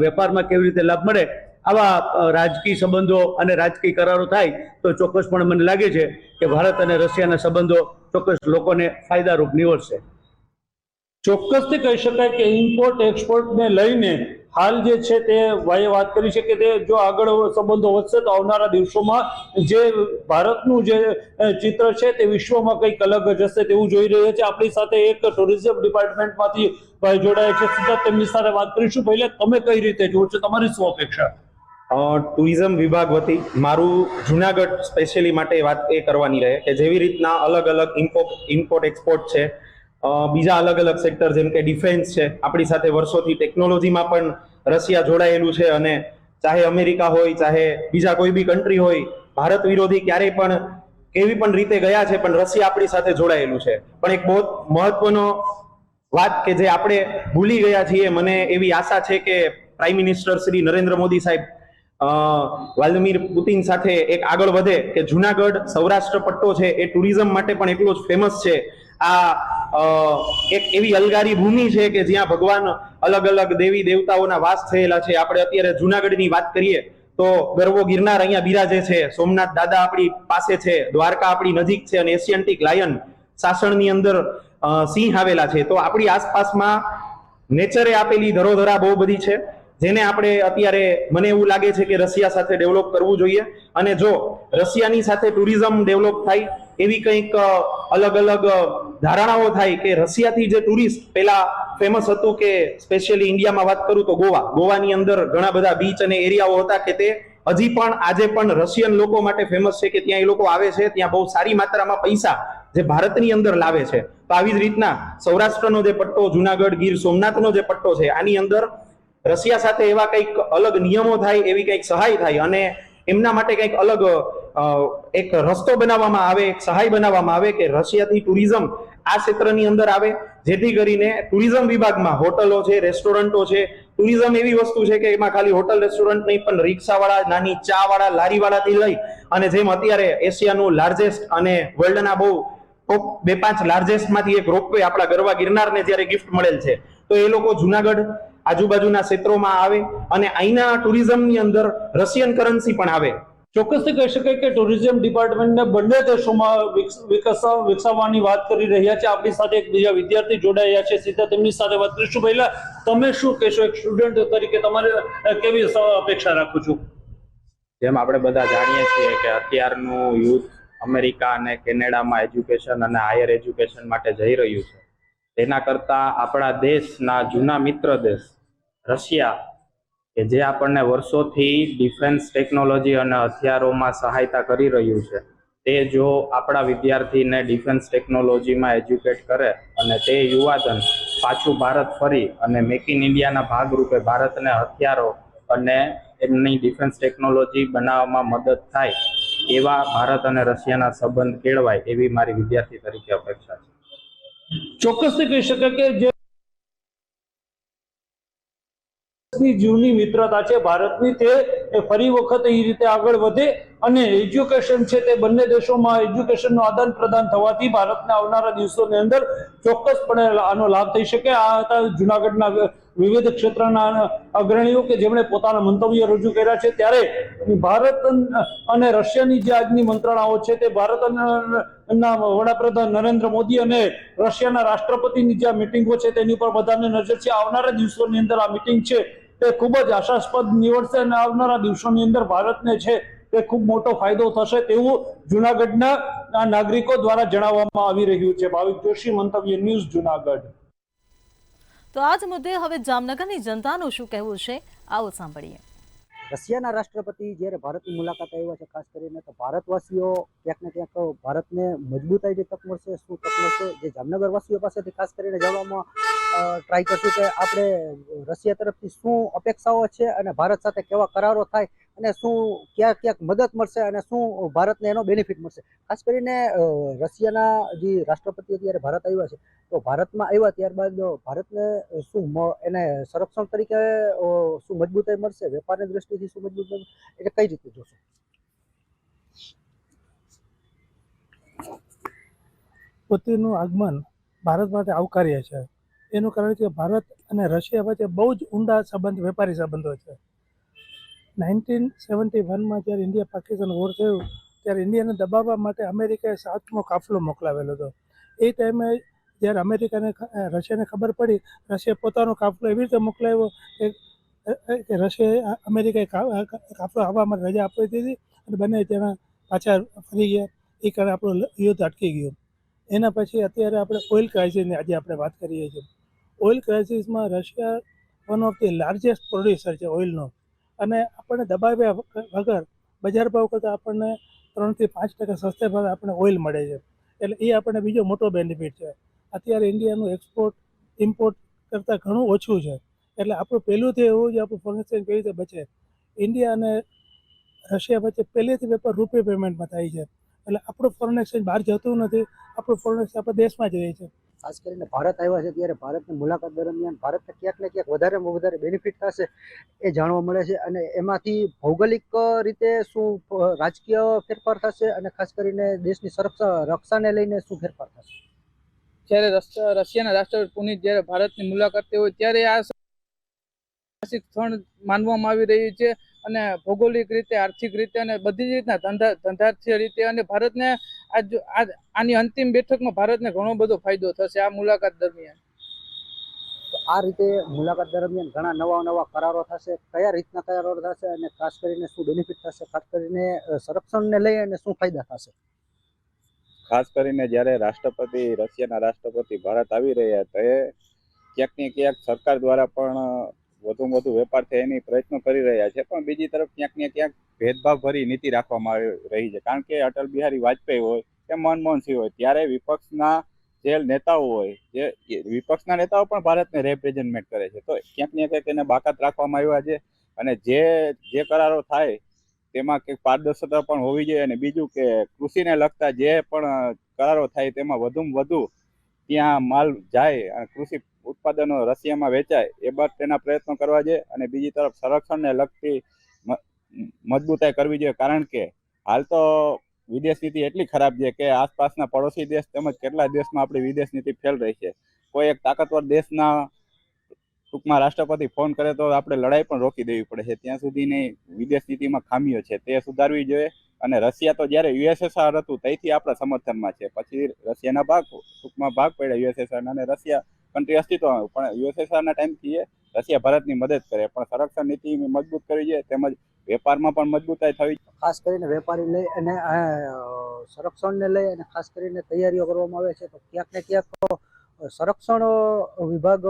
વેપારમાં કેવી રીતે લાભ મળે, આવા રાજકીય સંબંધો અને રાજકીય કરારો થાય તો ચોક્કસપણે મને લાગે છે કે ભારત અને રશિયાના સંબંધો ચોક્કસ લોકોને ફાયદારૂપ નીવડશે. ચોક્કસથી કહી શકાય કે ઇમ્પોર્ટ એક્સપોર્ટને લઈને હાલ જે છે તે ભાઈએ વાત કરી છે કે તે જો આગળ સંબંધો વધશે તો આવનારા દિવસોમાં જે ભારતનું જે ચિત્ર છે તે વિશ્વમાં કંઈક અલગ જશે તેવું જોઈ રહ્યા છે. આપણી સાથે એક ટુરિઝમ ડિપાર્ટમેન્ટમાંથી ભાઈ જોડાય છે, સીધા તેમની સાથે વાત કરીશું. પહેલા તમે કઈ રીતે જુઓ છો, તમારી શું અપેક્ષા? ટુરિઝમ વિભાગ વતી મારું જુનાગઢ સ્પેશિયલી માટે વાત એ કરવાની રહે કે જેવી રીતના અલગ અલગ ઇમ્પોર્ટ એક્સપોર્ટ છે, બીજા અલગ અલગ સેક્ટર જેમ કે ડિફેન્સ છે, આપણી સાથે વર્ષોથી ટેકનોલોજીમાં પણ રશિયા જોડાયેલું છે અને ચાહે અમેરિકા હોય ચાહે બીજા કોઈ બી કન્ટ્રી હોય, ભારત વિરોધી ક્યારેય પણ કેવી પણ રીતે ગયા છે પણ રશિયા આપણી સાથે જોડાયેલું છે. પણ એક બહુ મહત્વનો વાત કે જે આપણે ભૂલી ગયા છીએ, મને એવી આશા છે કે પ્રાઇમ મિનિસ્ટર શ્રી નરેન્દ્ર મોદી સાહેબ વ્લાદિમીર પુતિન સાથે એક આગળ વધે કે જુનાગઢ સૌરાષ્ટ્ર પટ્ટો છે એ ટુરિઝમ માટે પણ એટલો જ ફેમસ છે. આ એક એવી અલગારી ભૂમિ છે કે જ્યાં ભગવાન અલગ અલગ દેવી દેવતાઓના વાસ થયેલા છે. આપણે અત્યારે જુનાગઢની વાત કરીએ તો ગરવો ગિરનાર અહીંયા બિરાજે છે, સોમનાથ દાદા આપણી પાસે છે, દ્વારકા આપણી નજીક છે અને એશિયન્ટિક લાયન સાસણની અંદર સિંહ આવેલા છે. તો આપણી આસપાસમાં નેચરે આપેલી ધરોધરા બહુ બધી છે જેને આપણે અત્યારે મને એવું લાગે છે કે રશિયા સાથે ડેવલપ કરવું જોઈએ. અને જો રશિયાની સાથે ટુરિઝમ ડેવલપ થાય એવી કંઈક અલગ અલગ ધારણાઓ થાય કે રશિયાથી જે ટુરિસ્ટ પહેલા ફેમસ હતું કે સ્પેશિયલી ઇન્ડિયામાં વાત કરું તો ગોવાની અંદર ઘણા બધા બીચ અને એરિયાઓ હતા કે તે હજી પણ આજે પણ રશિયન લોકો માટે ફેમસ છે કે ત્યાં એ લોકો આવે છે, ત્યાં બહુ સારી માત્રામાં પૈસા જે ભારતની અંદર લાવે છે. તો આવી જ રીતના સૌરાષ્ટ્રનો જે પટ્ટો, જુનાગઢ, ગીર સોમનાથનો જે પટ્ટો છે, આની અંદર રશિયા સાથે એવા કંઈક અલગ નિયમો થાય, એવી કંઈક સહાય થાય અને એમના માટે કંઈક અલગ એક રસ્તો બનાવવામાં આવે, એક સહાય બનાવવામાં આવે કે રશિયાથી ટુરિઝમ આ ક્ષેત્રની અંદર આવે, જેથી કરીને ટુરિઝમ વિભાગમાં હોટલો છે, રેસ્ટોરન્ટો છે. ટુરિઝમ એવી વસ્તુ છે કે એમાં ખાલી હોટલ રેસ્ટોરન્ટ નહીં પણ રિક્ષાવાળા, નાની ચા વાળા, લારીવાળાથી લઈ અને જેમ અત્યારે એશિયાનું લાર્જેસ્ટ અને વર્લ્ડના બહુ ટોપ 2-5 લાર્જેસ્ટમાંથી એક રોપવે આપણા ગરવા ગિરનારને જ્યારે ગિફ્ટ મળેલ છે, તો એ લોકો જુનાગઢ આજુબાજુના ક્ષેત્રોમાં આવે અને અહીંના ટુરિઝમની અંદર રશિયન કરન્સી પણ આવે. ચોક્કસથી કહી શકાય કે ટુરિઝમ ડિપાર્ટમેન્ટને બંને દેશોમાં વિકસાવવાની વાત કરી રહ્યા છે. આપણી સાથે એક બીજા વિદ્યાર્થી જોડાયા છે, સીધા તેમની સાથે વાત કરીશું. પહેલા તમે શું કહેશો, એક સ્ટુડન્ટ તરીકે તમારે કેવી અપેક્ષા રાખો છો? જેમ આપણે બધા જાણીએ છીએ કે અત્યારનું યુથ અમેરિકા અને કેનેડામાં એજ્યુકેશન અને હાયર એજ્યુકેશન માટે જઈ રહ્યું છે. તેના કરતાં આપણા દેશના જૂના મિત્ર દેશ રશિયા, કે જે આપણને વર્ષોથી ડિફેન્સ ટેકનોલોજી અને હથિયારોમાં સહાયતા કરી રહ્યું છે, તે જો આપણા વિદ્યાર્થીને ડિફેન્સ ટેકનોલોજીમાં એજ્યુકેટ કરે અને તે યુવાધન પાછું ભારત ફરી અને મેક ઇન ઇન્ડિયાના ભાગરૂપે ભારતને હથિયારો અને એમની ડિફેન્સ ટેકનોલોજી બનાવવામાં મદદ થાય, એવા ભારત અને રશિયાના સંબંધ કેળવાય એવી મારી વિદ્યાર્થી તરીકે અપેક્ષા છે. ચોક્કસથી કહી શકાય કે જે જૂની મિત્રતા છે ભારતની, તે ફરી વખત એ રીતે આગળ વધે અને એજ્યુકેશન છે તે બંને દેશોમાં એજ્યુકેશનનું આદાન પ્રદાન થવાથી ભારતને આવનારા દિવસોની અંદર ચોક્કસપણે આનો લાભ થઈ શકે. આ હતા જૂનાગઢના વિવિધ ક્ષેત્રના અગ્રણીઓ કે જેમણે પોતાના મંતવ્ય રજૂ કર્યા છે. ત્યારે ભારત અને રશિયાની જે આજની મંત્રણાઓ છે તે ભારતના વડાપ્રધાન નરેન્દ્ર મોદી અને રશિયાના રાષ્ટ્રપતિની જે મિટિંગો છે તેની પર બધાને નજર છે. આવનારા દિવસોની અંદર આ મિટિંગ છે તે ખૂબ જ આશાસ્પદ નીવડશે અને આવનારા દિવસોની અંદર ભારતને છે તે ખૂબ મોટો ફાયદો થશે તેવું જૂનાગઢના નાગરિકો દ્વારા જણાવવામાં આવી રહ્યું છે. ભાવિક જોશી, મંતવ્ય ન્યૂઝ, જૂનાગઢ. તો આ જ મુદ્દે હવે જામનગરની જનતાનું શું કહેવું છે, આવો સાંભળીએ. રશિયાના રાષ્ટ્રપતિ જ્યારે ભારતની મુલાકાત આવ્યા છે, ખાસ કરીને તો ભારતવાસીઓ ક્યાંક ને ક્યાંક ભારતને મજબૂતાઈની તક મળશે, શું તક મળશે, જે જામનગરવાસીઓ પાસેથી ખાસ કરીને જાણવામાં ટ્રાય કરશું કે આપણે રશિયા તરફથી શું અપેક્ષાઓ છે અને ભારત સાથે કેવા કરારો થાય અને શું ક્યાંક મદદ મળશે અને શું ભારતને એનો બેનિફિટ મળશે. ખાસ કરીને રશિયાના જે રાષ્ટ્રપતિ અત્યારે ભારત આવ્યા છે, તો ભારતમાં આવ્યા ત્યારબાદ ભારતને શું એને સંરક્ષણ તરીકે શું મજબૂતાઈ મળશે, વેપારની દ્રષ્ટિથી શું મજબૂતાઈ, એટલે કઈ રીતે જોશો? પુતિનનું આગમન ભારત માટે આવકાર્ય છે. એનું કારણ છે ભારત અને રશિયા વચ્ચે બહુ જ ઊંડા સંબંધ, વેપારી સંબંધો છે. 1971માં જ્યારે ઇન્ડિયા પાકિસ્તાન વોર થયું ત્યારે ઇન્ડિયાને દબાવવા માટે અમેરિકાએ 7મો કાફલો મોકલાવેલો હતો. એ ટાઈમે જ્યારે રશિયાને ખબર પડી, રશિયા પોતાનો કાફલો એવી રીતે મોકલાવ્યો કે રશિયાએ અમેરિકાએ કાફલો આવવા માટે રજા આપી દીધી અને બંને ત્યાં પાછા ફરી ગયા. એ કારણે આપણું યુદ્ધ અટકી ગયું. એના પછી અત્યારે આપણે ઓઇલ ક્રાઇસિસની આજે આપણે વાત કરીએ છીએ. ઓઇલ ક્રાઇસિસમાં Russia one of the largest producer છે ઓઇલનો, અને આપણને દબાવ્યા વગર બજાર ભાવ કરતાં આપણને 3 થી 5% સસ્તે ભાવે આપણને ઓઇલ મળે છે. એટલે એ આપણને બીજો મોટો બેનિફિટ છે. અત્યારે ઇન્ડિયાનું એક્સપોર્ટ ઇમ્પોર્ટ કરતાં ઘણું ઓછું છે. એટલે આપણું પહેલુંથી એવું છે આપણું ફોરેન એક્સચેન્જ કેવી રીતે બચે. ઇન્ડિયા અને રશિયા વચ્ચે પહેલેથી વેપાર રૂપિયા પેમેન્ટમાં થાય છે. એટલે આપણું ફોરેન એક્સચેન્જ બહાર જતું નથી, આપણું ફોરેન એક્સચેન્જ આપણા દેશમાં જ રહે છે. ખાસ કરીને ભારત આવ્યા છે ત્યારે ભારતની મુલાકાત દરમિયાન ભારતને ક્યાંક ને ક્યાંક વધારેમાં વધારે બેનિફિટ થશે એ જાણવા મળે છે. અને એમાંથી ભૌગોલિક રીતે શું રાજકીય ફેરફાર થશે અને ખાસ કરીને દેશની રક્ષાને લઈને શું ફેરફાર થશે? જ્યારે રશિયાના રાષ્ટ્રપતિ પુતિન જ્યારે ભારતની મુલાકાતે હોય ત્યારે આ ઐતિહાસિક ક્ષણ માનવામાં આવી રહ્યું છે અને ભૌગોલિક રીતે, આર્થિક રીતે અને બધી જ રીતના ધંધાકીય રીતે અને ભારતને આની અંતિમ બેઠકમાં ભારતને ઘણો બધો ફાયદો થશે આ મુલાકાત દરમિયાન. તો આ રીતે મુલાકાત દરમિયાન ઘણા નવા કરારો થશે. કયા રીતના કરારો થશે અને ખાસ કરીને શું બેનિફિટ થશે, ખાસ કરીને સંરક્ષણને લઈ અને શું ફાયદા થશે? ખાસ કરીને જ્યારે રશિયાના રાષ્ટ્રપતિ ભારત આવી રહ્યા તો એ ક્યાંક ને ક્યાંક સરકાર દ્વારા પણ વધુમાં વધુ વેપાર થાય એની પ્રયત્નો કરી રહ્યા છે, પણ બીજી તરફ ક્યાંક ને ક્યાંક ભેદભાવભરી નીતિ રાખવામાં આવી રહી છે. કારણ કે અટલ બિહારી વાજપેયી હોય કે મનમોહન સિંહ હોય, ત્યારે વિપક્ષના જે નેતાઓ હોય, જે વિપક્ષના નેતાઓ પણ ભારતને રિપ્રેઝેન્ટ કરે છે. તો ક્યાંક ને ક્યાંક એને બાકાત રાખવામાં આવ્યા છે અને જે કરારો થાય તેમાં કંઈક પારદર્શકતા પણ હોવી જોઈએ. અને બીજું કે કૃષિને લગતા જે પણ કરારો થાય તેમાં વધુમાં વધુ ત્યાં માલ જાય અને કૃષિ ઉત્પાદનો રશિયામાં વેચાય એ બાદ તેના પ્રયત્નો કરવા જોઈએ. અને બીજી તરફ સંરક્ષણને લગતી મજબૂતાઈ કરવી જોઈએ. કારણ કે હાલ તો વિદેશ નીતિ એટલી ખરાબ છે કે આસપાસના પડોશી દેશ તેમજ કેટલા દેશમાં આપણી વિદેશ નીતિ ફેલ રહી છે. કોઈ એક તાકાતવર દેશના ટૂંકમાં રાષ્ટ્રપતિ ફોન કરે તો આપણે લડાઈ પણ રોકી દેવી પડે છે. ત્યાં સુધીની વિદેશ નીતિમાં ખામીઓ છે, તે સુધારવી જોઈએ. અને રશિયા તો જ્યારે યુએસએસઆર હતું ત્યાંથી આપણા સમર્થનમાં છે. પછી રશિયાના ટૂંકમાં ભાગ પડ્યા યુએસએસઆર અને રશિયા કન્ટ્રી અસ્તિત્વમાં, પણ યુએસએસઆરના ટાઈમથી રશિયા ભારતની મદદ કરે. પણ સંરક્ષણ નીતિ મજબૂત કરવી જોઈએ, તેમજ વેપારમાં પણ મજબૂતાઈ થવી. ખાસ કરીને વેપારી લઈ અને સંરક્ષણને લઈ અને ખાસ કરીને તૈયારીઓ કરવામાં આવે છે, તો ક્યાંક ને ક્યાંક સંરક્ષણ વિભાગ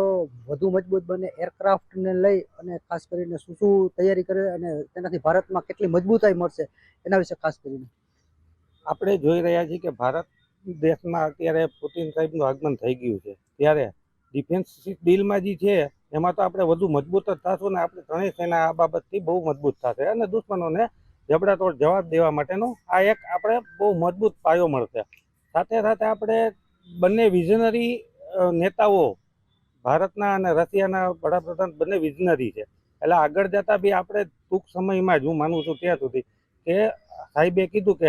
વધુ મજબૂત બને. એરક્રાફ્ટને લઈ અને ખાસ કરીને શું શું તૈયારી કરે અને તેનાથી ભારતમાં કેટલી મજબૂતાઈ મળશે એના વિશે ખાસ કરીને આપણે જોઈ રહ્યા છીએ કે ભારત દેશમાં અત્યારે પુતિન સાહેબનું આગમન થઈ ગયું છે, ત્યારે ડિફેન્સ ડીલમાં જે છે એમાં તો આપણે વધુ મજબૂત જ થશું ને આપણે ત્રણેય સેના આ બાબતથી બહુ મજબૂત થશે અને દુશ્મનોને જબડાતોડ જવાબ દેવા માટેનો આ એક આપણે બહુ મજબૂત પાયો મળશે. સાથે સાથે આપણે બંને વિઝનરી નેતાઓ ભારતના અને રશિયાના વડાપ્રધાન બંને વિઝનરી છે, એટલે આગળ જતા બી આપણે ટૂંક સમયમાં જ હું માનું છું ત્યાં સુધી કે સાહેબે કીધું કે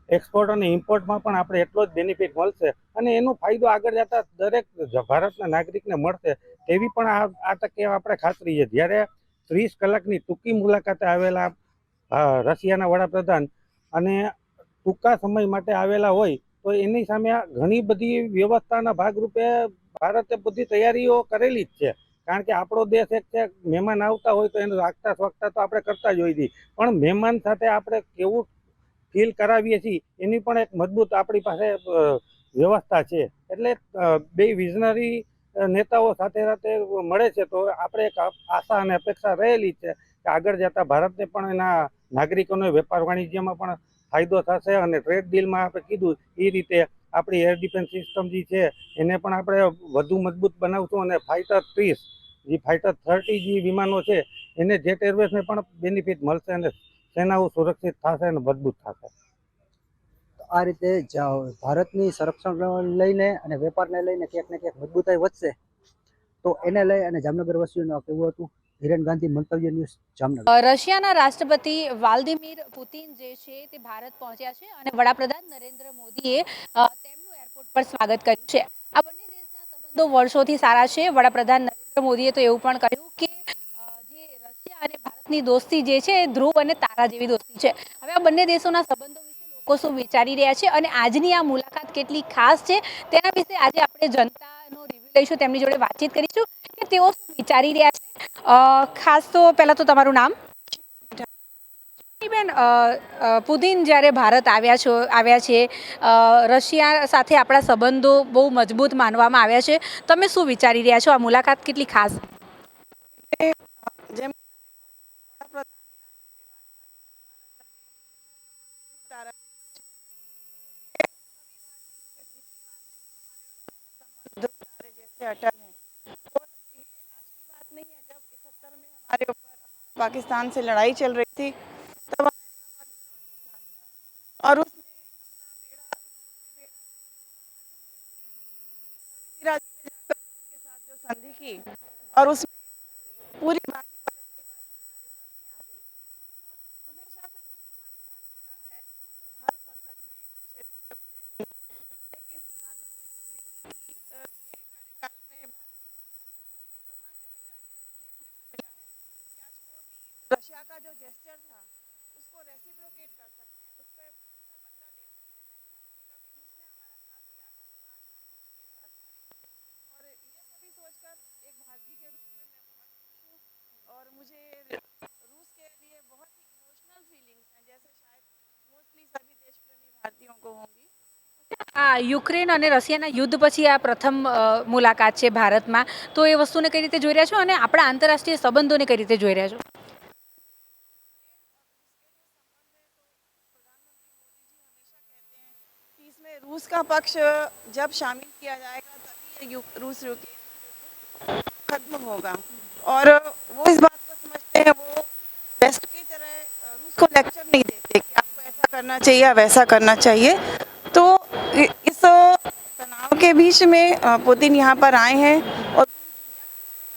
એક્સપોર્ટ અને ઇમ્પોર્ટમાં પણ આપણે એટલો જ બેનિફિટ મળશે અને એનો ફાયદો આગળ જતા દરેક ભારતના નાગરિકને મળશે એવી પણ આ તકે આપણે ખાતરી છે. જ્યારે 30 કલાકની ટૂંકી મુલાકાતે આવેલા રશિયાના વડાપ્રધાન અને ટૂંકા સમય માટે આવેલા હોય તો એની સામે ઘણી બધી વ્યવસ્થાના ભાગરૂપે ભારતે બધી તૈયારીઓ કરેલી જ છે. કારણ કે આપણો દેશ એક છે, મહેમાન આવતા હોય તો એનું આગતા સ્વાગતા તો આપણે કરતા જ હોઈએ છીએ, પણ મહેમાન સાથે આપણે કેવું ફીલ કરાવીએ છીએ એની પણ એક મજબૂત આપણી પાસે વ્યવસ્થા છે. એટલે બે વિઝનરી નેતાઓ સાથે સાથે મળે છે તો આપણે એક આશા અને અપેક્ષા રહેલી છે કે આગળ જતા ભારતને પણ એના નાગરિકોને વેપાર વાણિજ્યમાં પણ ફાયદો થશે અને ટ્રેડ ડીલમાં આપણે કીધું એ રીતે આપણી એર ડિફેન્સ સિસ્ટમ જે છે એને પણ આપણે વધુ મજબૂત બનાવશું અને ફાઇટર 30 જે ફાઇટર 30 જે વિમાનો છે એને જેટ એરવેઝને પણ બેનિફિટ મળશે અને સેનાઓ સુરક્ષિત થશે અને મજબૂત થશે. આ રીતે ભારતની સંરક્ષણ લઈને અને વેપારને લઈને ક્યાંક ને ક્યાંક મજબૂતાઈ વધશે, તો એને લઈ અને જામનગર વાસીઓનું કેવું હતું. હિરેન ગાંધી, મંતવ્ય ન્યૂઝ, જામનગર. રશિયાના રાષ્ટ્રપતિ વ્લાદિમીર પુતિન જે છે તે ભારત પહોંચ્યા છે અને વડાપ્રધાન નરેન્દ્ર મોદીએ તેમનું એરપોર્ટ પર સ્વાગત કર્યું છે. આ બંને દેશના સંબંધો વર્ષોથી સારા છે. વડાપ્રધાન નરેન્દ્ર મોદીએ તો એવું પણ કહ્યું કે જે રશિયા અને ભારતની દોસ્તી જે છે એ ધ્રુવ અને તારા જેવી દોસ્તી છે. હવે આ બંને દેશોના સંબંધો વિશે લોકો શું વિચારી રહ્યા છે અને આજની આ મુલાકાત કેટલી ખાસ છે તેના વિશે આજે આપણે જનતાનો રિવ્યુ લઈશું, તેમની જોડે વાતચીત કરીશું કે તેઓ શું વિચારી રહ્યા છે. ખાસ તો પહેલા તો તમારું નામ? બેન, પુતિન જ્યારે ભારત આવ્યા છે, રશિયા સાથે આપણા સંબંધો બહુ મજબૂત માનવામાં આવ્યા છે, તમે શું વિચારી રહ્યા છો? આ મુલાકાત કેટલી ખાસ? જેમ अटल है और ये आज की बात नहीं है। जब 71 में हमारे ऊपर पाकिस्तान से लड़ाई चल रही थी तब और उसमें जाकर उसके साथ जो संधि की और उसमें पूरी बाकी परत की बाजी हमारे हाथ में आ गई और हमेशा से रूस हमारे साथ खड़ा रहा है हर संकट में, अच्छे दिन में, बुरे दिन में। लेकिन प्रधानमंत्री मोदी जी के कार्यकाल में रशिया का जो जेस्चर था उसको रेसिप्रोकेट कर सकते हैं, उस पर उसका बदला ले सकते हैं कि कभी रूस ने हमारा साथ दिया था तो आज हम उसके साथ हैं। और ये सभी सोचकर एक भारतीय के रूप में मैं बहुत खुश हूँ और मुझे रूस के लिए बहुत ही इमोशनल फीलिंग्स हैं, जैसे शायद मोस्टली सभी देश प्रेमी भारतीयों को होंगी। આ યુક્રેન અને રશિયાના યુદ્ધ પછી આ પ્રથમ મુલાકાત છે ભારતમાં, તો એ વસ્તુને કઈ રીતે જોઈ રહ્યા છો અને આપણા આંતરરાષ્ટ્રીય સંબંધોને કઈ રીતે જોઈ રહ્યા છો? इसमें रूस का पक्ष जब शामिल किया जाएगा तभी ये रूस यूक्रेन खत्म होगा और वो इस बात को समझते हैं, वो वेस्ट की तरह रूस को लेक्चर नहीं देते कि आपको ऐसा करना चाहिए या वैसा करना चाहिए। तो इस तनाव के बीच में पुतिन यहाँ पर आए हैं और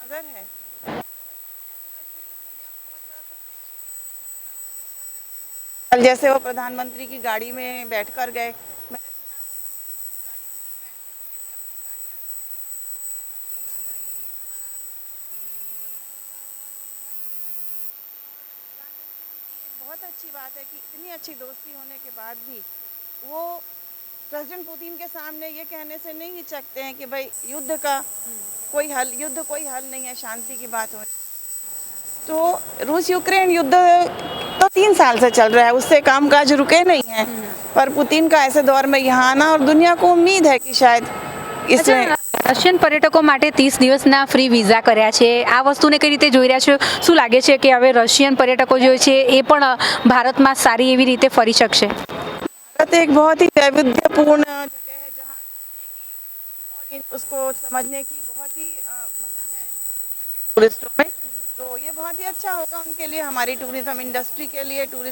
नजर है कल जैसे वो प्रधानमंत्री की गाड़ी में बैठकर गए, बहुत अच्छी बात है कि इतनी अच्छी दोस्ती होने के बाद भी वो प्रेसिडेंट पुतिन के सामने ये कहने से नहीं हिचकते हैं कि भाई युद्ध कोई हल नहीं है, शांति की बात हो। तो रूस यूक्रेन युद्ध तो 3 साल से चल रहा है, उससे कामकाज रुके नहीं हैं, पर पुतिन का ऐसे दौर में यहाँ आना, और दुनिया को उम्मीद है कि शायद इसमें રશિયન પર્યટકો માટે 30 દિવસના ફ્રી વિઝા કર્યા છે। આ વસ્તુને કઈ રીતે જોઈ રહ્યા છો? શું લાગે છે કે હવે રશિયન પર્યટકો જે છે એ પણ ભારતમાં સારી એવી રીતે ફરી શકશે? भारत एक बहुत ही वैविध्यपूर्ण जगह है जहाँ और उसको समझने की बहुत ही मजा है टूरिस्टों में, तो ये बहुत ही अच्छा होगा उनके लिए, हमारी टूरिज्म इंडस्ट्री के लिए, टूर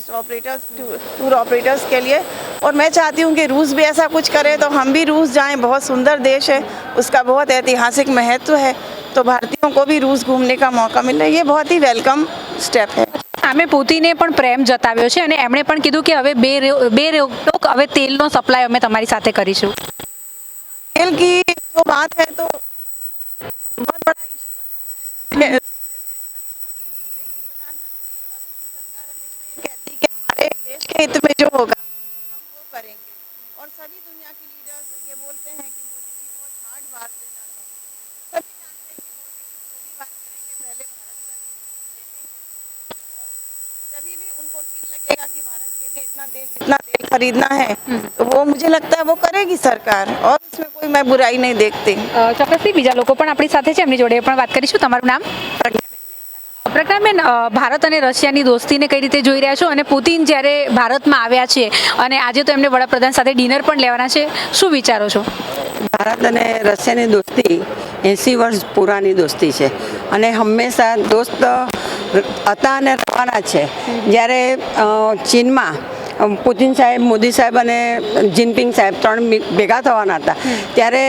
ऑपरेटर्स के लिए। और मैं चाहती हूँ कि रूस भी ऐसा कुछ करे तो हम भी रूस जाएं, बहुत सुंदर देश है, उसका बहुत ऐतिहासिक महत्व है, तो भारतीयों को भी रूस घूमने का मौका मिले, ये बहुत ही वेलकम स्टेप है। સામે પુતિને પણ પ્રેમ જતાવ્યો છે અને એમણે પણ કીધું કે હવે બે રોકટોક હવે તેલનો સપ્લાય અમે તમારી સાથે કરીશું। तेल की जो बात है तो बहुत बड़ा इशू बना हुआ है। कहती कि हमारे देश के हित में जो होगा हम वो करेंगे, और सभी दुनिया के लीडर्स ये बोलते हैं कि मोदी जी बहुत हार्ड बात लेना है, सभी जानते हैं कि मोदी जी जो भी बात करेंगे पहले भारत का जब भी उनको ठीक लगेगा कि भारत के लिए जितना तेल खरीदना है तो वो मुझे लगता है वो करेगी सरकार, और इसमें कोई मैं बुराई नहीं देखती। ચોક્કસથી બીજા લોકો પણ આપણી સાથે છે, એમની જોડે પણ વાત કરીશું। તમારું નામ? પ્રજ્ઞાબેન, ભારત અને રશિયાની દોસ્તીને કઈ રીતે જોઈ રહ્યા છો? અને પુતિન જ્યારે ભારતમાં આવ્યા છે અને આજે તો એમને વડાપ્રધાન સાથે ડિનર પણ લેવાના છે, શું વિચારો છો? ભારત અને રશિયાની દોસ્તી 80 વર્ષ પુરાની દોસ્તી છે અને હંમેશા દોસ્ત હતા અને રહેવાના છે। જ્યારે ચીનમાં પુતિન સાહેબ, મોદી સાહેબ અને જિનપિંગ સાહેબ 3 ભેગા થવાના હતા, ત્યારે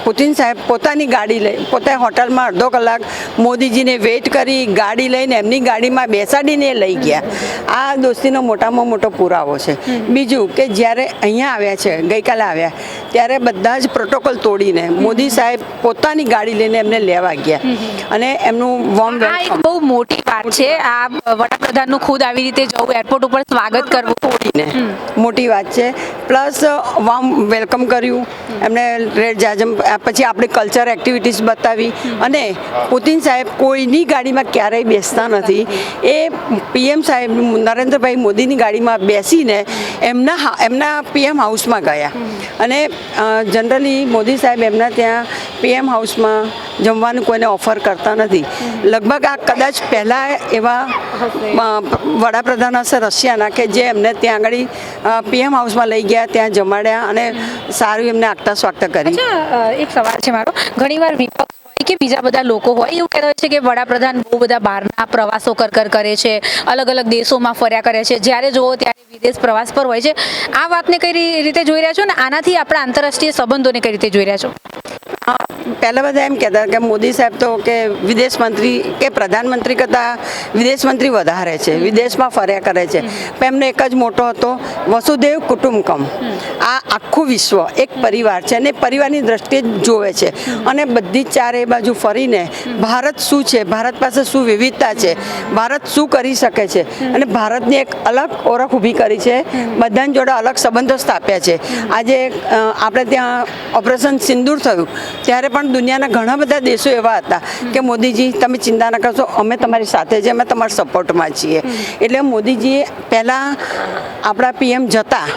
પુતિન સાહેબ પોતાની ગાડી લઈ પોતે હોટલમાં અડધો કલાક મોદીજીને વેઇટ કરી ગાડી લઈને એમની ગાડીમાં બેસાડીને લઈ ગયા। આ દોસ્તીનો મોટામાં મોટો પુરાવો છે। બીજું કે જ્યારે અહીંયા આવ્યા છે, ગઈકાલે આવ્યા, ત્યારે બધા જ પ્રોટોકોલ તોડીને મોદી સાહેબ પોતાની ગાડી લઈને એમને લેવા ગયા અને એમનું વોર્મ આ એક બહુ મોટી વાત છે। આ વડાપ્રધાનનું ખુદ આવી રીતે જવું, એરપોર્ટ ઉપર સ્વાગત કરવું, મોટી વાત છે। પ્લસ વોર્મ વેલકમ કર્યું એમને, રેડ જાજમ, પછી આપણી કલ્ચર એક્ટિવિટીઝ બતાવી, અને પુતિન સાહેબ કોઈની ગાડીમાં ક્યારેય બેસતા નથી। એ પીએમ સાહેબ નરેન્દ્રભાઈ મોદીની ગાડીમાં બેસીને એમના પીએમ હાઉસમાં ગયા, અને જનરલી મોદી સાહેબ એમના ત્યાં પીએમ હાઉસમાં જમવાનું કોઈને ઓફર કરતા નથી। લગભગ આ કદાચ પહેલાં એવા વડાપ્રધાન હશે રશિયાના કે જે એમને ત્યાં આગળ પીએમ હાઉસમાં લઈ ગયા, ત્યાં જમાડ્યા અને સારું એમને આગતા સ્વાગતા કરી। એક સવાલ છે મારો, ઘણીવાર વિપક્ષ હોય કે બીજા બધા લોકો હોય એવું કહેતા હોય છે કે વડાપ્રધાન બહુ બધા બહારના પ્રવાસો કરે છે, અલગ અલગ દેશોમાં ફર્યા કરે છે, જ્યારે જુઓ ત્યારે વિદેશ પ્રવાસ પર હોય છે। આ વાતને કઈ રીતે જોઈ રહ્યા છો ને આનાથી આપણા આંતરરાષ્ટ્રીય સંબંધોને કઈ રીતે જોઈ રહ્યા છો? પહેલાં બધા એમ કહેતા કે મોદી સાહેબ તો કે વિદેશ મંત્રી કે પ્રધાનમંત્રી કરતાં વિદેશ મંત્રી વધારે છે, વિદેશમાં ફર્યા કરે છે, પણ એમનો એક જ મોટો હતો, વસુદેવ કુટુંબકમ। આ આખું વિશ્વ એક પરિવાર છે અને પરિવારની દ્રષ્ટિએ જ જોવે છે, અને બધી જ ચારે બાજુ ફરીને ભારત શું છે, ભારત પાસે શું વિવિધતા છે, ભારત શું કરી શકે છે, અને ભારતની એક અલગ ઓળખ ઊભી કરી છે, બધાની જોડે અલગ સંબંધો સ્થાપ્યા છે। આજે આપણે ત્યાં ઓપરેશન સિંદૂર થયું ત્યારે પણ દુનિયાના ઘણા બધા દેશો એવા હતા કે મોદીજી તમે ચિંતા ન કરશો, અમે તમારી સાથે છે, અમે તમારા સપોર્ટમાં છીએ। એટલે મોદીજીએ પહેલાં આપણા પીએમ જતા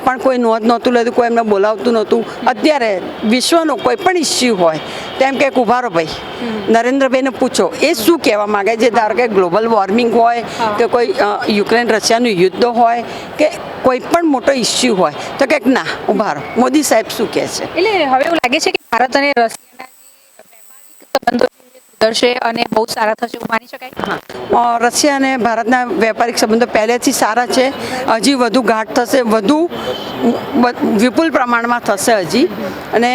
પણ કોઈ નોંધ નહોતું લેતું, કોઈ એમને બોલાવતું નહોતું। અત્યારે વિશ્વનો કોઈ પણ ઇસ્યુ હોય તેમ કે ઉભા રહો ભાઈ, નરેન્દ્રભાઈને પૂછો એ શું કહેવા માગે છે, ધારો કે ગ્લોબલ વોર્મિંગ હોય કે કોઈ યુક્રેન રશિયાનું યુદ્ધ હોય કે કોઈ પણ મોટો ઇસ્યુ હોય તો કંઈક ના ઉભા રહો, મોદી સાહેબ શું કહે છે। એટલે હવે એવું લાગે છે કે ભારત અને રશિયાના વેપારિક સંબંધો સુધરશે અને બહુ સારા થશે એવું માની શકાય? રશિયા અને ભારતના વેપારિક સંબંધો પહેલેથી સારા છે, હજી વધુ ગાઢ થશે, વધુ વિપુલ પ્રમાણમાં થશે હજી। અને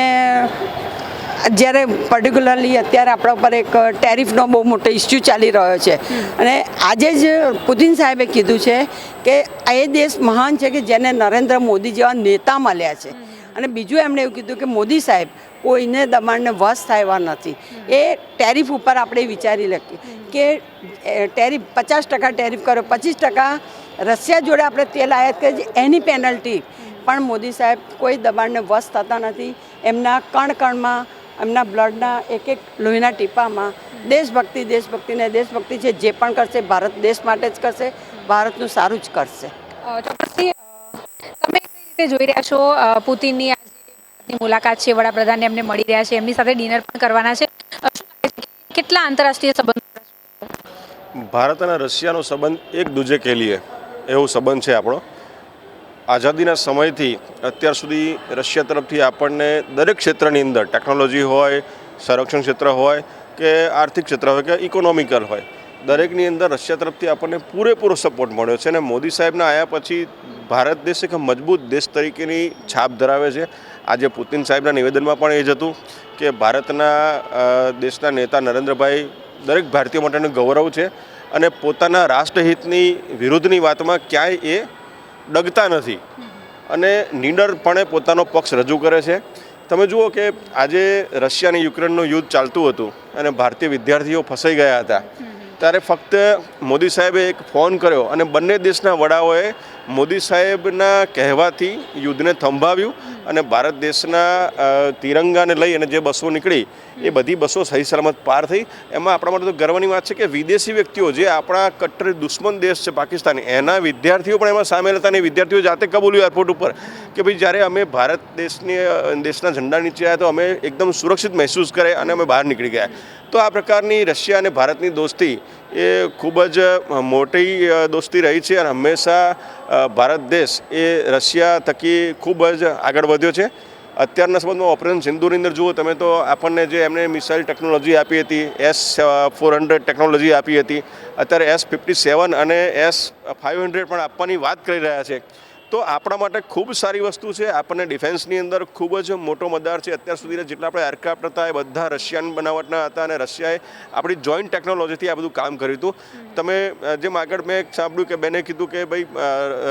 જ્યારે પર્ટિક્યુલરલી અત્યારે આપણા ઉપર એક ટેરિફનો બહુ મોટો ઇસ્યુ ચાલી રહ્યો છે અને આજે જ પુતિન સાહેબે કીધું છે કે એ દેશ મહાન છે કે જેને નરેન્દ્ર મોદી જેવા નેતા મળ્યા છે અને બીજું એમણે એવું કીધું કે મોદી સાહેબ કોઈને દબાણને વશ થાય નથી. એ ટેરિફ ઉપર આપણે વિચારી લઈએ કે ટેરિફ 50% ટેરિફ કર્યો, 25% રશિયા જોડે આપણે તેલ આયાત કરીએ છીએ એની પેનલ્ટી પણ મોદી સાહેબ કોઈ દબાણને વશ થતા નથી. એમના કણમાં એમના બ્લડના એક લોહીના ટીપામાં દેશભક્તિ છે. જે પણ કરશે ભારત દેશ માટે જ કરશે, ભારતનું સારું જ કરશે. ચોક્કસથી તમે કઈ રીતે જોઈ રહ્યા છો પુતિનની આજે ભારતની મુલાકાત છે, વડાપ્રધાનને એમને મળી રહ્યા છે, એમની સાથે ડિનર પણ કરવાના છે, કેટલા આંતરરાષ્ટ્રીય સંબંધો? ભારત અને રશિયાનો સંબંધ એક દૂજે કે લીએ એવો સંબંધ છે આપણો. આઝાદીના સમયથી અત્યાર સુધી રશિયા તરફથી આપણને દરેક ક્ષેત્રની અંદર ટેકનોલોજી હોય, સંરક્ષણ ક્ષેત્ર હોય કે આર્થિક ક્ષેત્ર હોય કે ઇકોનોમિકલ હોય, દરેકની અંદર રશિયા તરફથી આપણને પૂરેપૂરો સપોર્ટ મળ્યો છે. અને મોદી સાહેબના આવ્યા પછી ભારત દેશ એક મજબૂત દેશ તરીકેની છાપ ધરાવે છે. આજે પુતિન સાહેબના નિવેદનમાં પણ એ જ હતું કે ભારતના દેશના નેતા નરેન્દ્રભાઈ દરેક ભારતીય માટેનું ગૌરવ છે અને પોતાના રાષ્ટ્રહિતની વિરુદ્ધની વાતમાં ક્યાંય એ ડગતા નથી અને નિડરપણે પોતાનો પક્ષ રજૂ કરે છે. તમે જુઓ કે આજે રશિયા અને યુક્રેનનું યુદ્ધ ચાલતું હતું અને ભારતીય વિદ્યાર્થીઓ ફસાઈ ગયા હતા, ત્યારે ફક્ત મોદી સાહેબે એક ફોન કર્યો અને બંને દેશના વડાઓએ મોદી સાહેબના કહેવાથી યુદ્ધને થંભાવ્યું અને ભારત દેશના તિરંગાને લઈ અને જે બસો નીકળી એ બધી બસો સહી સલામત પાર થઈ. એમાં આપણા માટે તો ગર્વની વાત છે કે વિદેશી વ્યક્તિઓ જે આપણા કટ્ટર દુશ્મન દેશ છે પાકિસ્તાની, એના વિદ્યાર્થીઓ પણ એમાં સામેલ હતા અને વિદ્યાર્થીઓ જાતે કબૂલ્યું એરપોર્ટ ઉપર કે ભાઈ જ્યારે અમે ભારત દેશના ઝંડા નીચે આવ્યા તો અમે એકદમ સુરક્ષિત મહેસૂસ કરે અને અમે બહાર નીકળી ગયા. તો આ પ્રકારની રશિયા અને ભારતની દોસ્તી એ ખૂબ જ મોટી દોસ્તી રહી છે અને હંમેશા ભારત દેશ એ રશિયા થકી ખૂબ જ આગળ વધ્યો છે. અત્યારના સંબંધમાં ઓપરેશન સિંદૂરની અંદર જુઓ તમે તો આપણને જે એમને મિસાઇલ ટેકનોલોજી આપી હતી, S-400 ટેકનોલોજી આપી હતી, અત્યારે S-57 અને S-500 પણ આપવાની વાત કરી રહ્યા છે. તો આપણા માટે ખૂબ સારી વસ્તુ છે. આપણને ડિફેન્સની અંદર ખૂબ જ મોટો મતદાર છે. અત્યાર સુધીના જેટલા આપણે એરક્રાફ્ટ હતા એ બધા રશિયન બનાવટના હતા અને રશિયાએ આપણી જોઈન્ટ ટેકનોલોજીથી આ બધું કામ કર્યું હતું. તમે જેમ આગળ મેં સાંભળ્યું કે બેને કીધું કે ભાઈ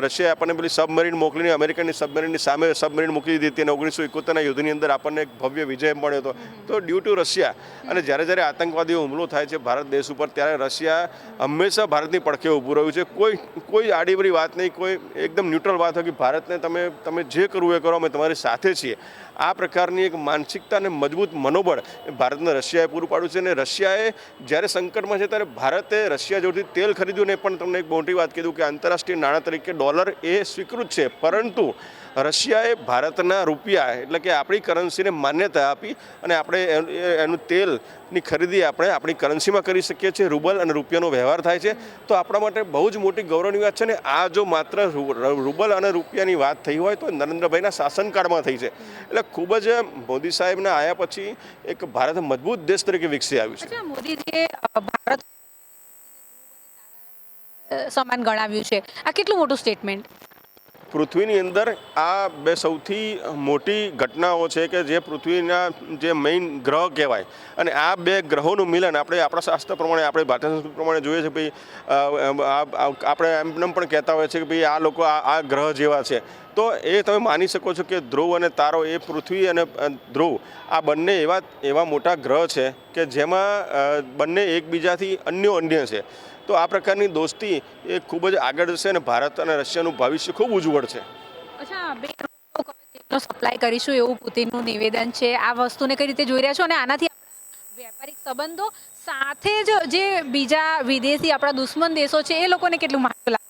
રશિયાએ આપણને પેલી સબમરીન મોકલીને અમેરિકનની સબમરીનની સામે સબમરીન મૂકી દીધી હતી અને 1971ના યુદ્ધની અંદર આપણને એક ભવ્ય વિજય મળ્યો હતો. તો ડ્યુ ટુ રશિયા અને જ્યારે આતંકવાદીઓ હુમલો થાય છે ભારત દેશ ઉપર, ત્યારે રશિયા હંમેશા ભારતની પડખે ઊભું રહ્યું છે. કોઈ આડીવરી વાત નહીં, કોઈ એકદમ ન્યુટ્રલ વાત કે ભારતને તમે જે કરવું એ કરો, અમે તમારી સાથે છીએ. આ પ્રકારની એક માનસિકતા અને મજબૂત મનોબળ ભારતને રશિયાએ પૂરું પાડ્યું છે. અને રશિયાએ જ્યારે સંકટમાં છે ત્યારે ભારતે રશિયા જોડેથી તેલ ખરીદ્યું ને પણ તમને એક મોટી વાત કીધું કે આંતરરાષ્ટ્રીય નાણાં તરીકે ડોલર એ સ્વીકૃત છે, પરંતુ રશિયાએ ભારતના રૂપિયા એટલે કે આપણી કરન્સીને માન્યતા આપી અને આપણે એનું તેલની ખરીદી આપણે આપણી કરન્સીમાં કરી શકીએ છીએ. રૂબલ અને રૂપિયાનો વ્યવહાર થાય છે. તો આપણા માટે બહુ જ મોટી ગૌરવની વાત છે. ને આ જો માત્ર રૂબલ અને રૂપિયાની વાત થઈ હોય તો નરેન્દ્રભાઈના શાસનકાળમાં થઈ છે. એટલે ખૂબ જ મોદી સાહેબના આવ્યા પછી એક ભારત મજબૂત દેશ તરીકે વિકસી આવ્યું છે. મોદીજીએ ભારત સમાન ગણાવ્યું છે, આ કેટલું મોટું સ્ટેટમેન્ટ? પૃથ્વીની અંદર આ બે સૌથી મોટી ઘટનાઓ છે કે જે પૃથ્વીના જે મેઇન ગ્રહ કહેવાય અને આ બે ગ્રહોનું મિલન આપણે આપણા શાસ્ત્ર પ્રમાણે, આપણે ભારતીય સંસ્કૃતિ પ્રમાણે જોઈએ છે. ભાઈ આપણે એમ પણ કહેતા હોય છે કે ભાઈ આ લોકો આ ગ્રહ જેવા છે. તો એ તમે માની શકો છો કે ધ્રુવ અને તારો, એ પૃથ્વી અને ધ્રુવ આ બંને એવા મોટા ગ્રહ છે કે જેમાં બંને એકબીજાથી અન્ય છે. તો આ પ્રકારની દોસ્તી એ ખૂબ જ આગળ જશે અને ભારત અને રશિયાનું ભવિષ્ય ખૂબ ઉજ્જવળ છે. અચ્છા, સપ્લાય કરીશું એવું પુતિનનું નિવેદન છે. આ વસ્તુને કઈ રીતે જોઈ રહ્યા છો અને આનાથી આપણા વ્યાપારિક સંબંધો સાથે જ જે બીજા વિદેશી આપણા દુશ્મન દેશો છે એ લોકોને કેટલું મહત્વ લાગે?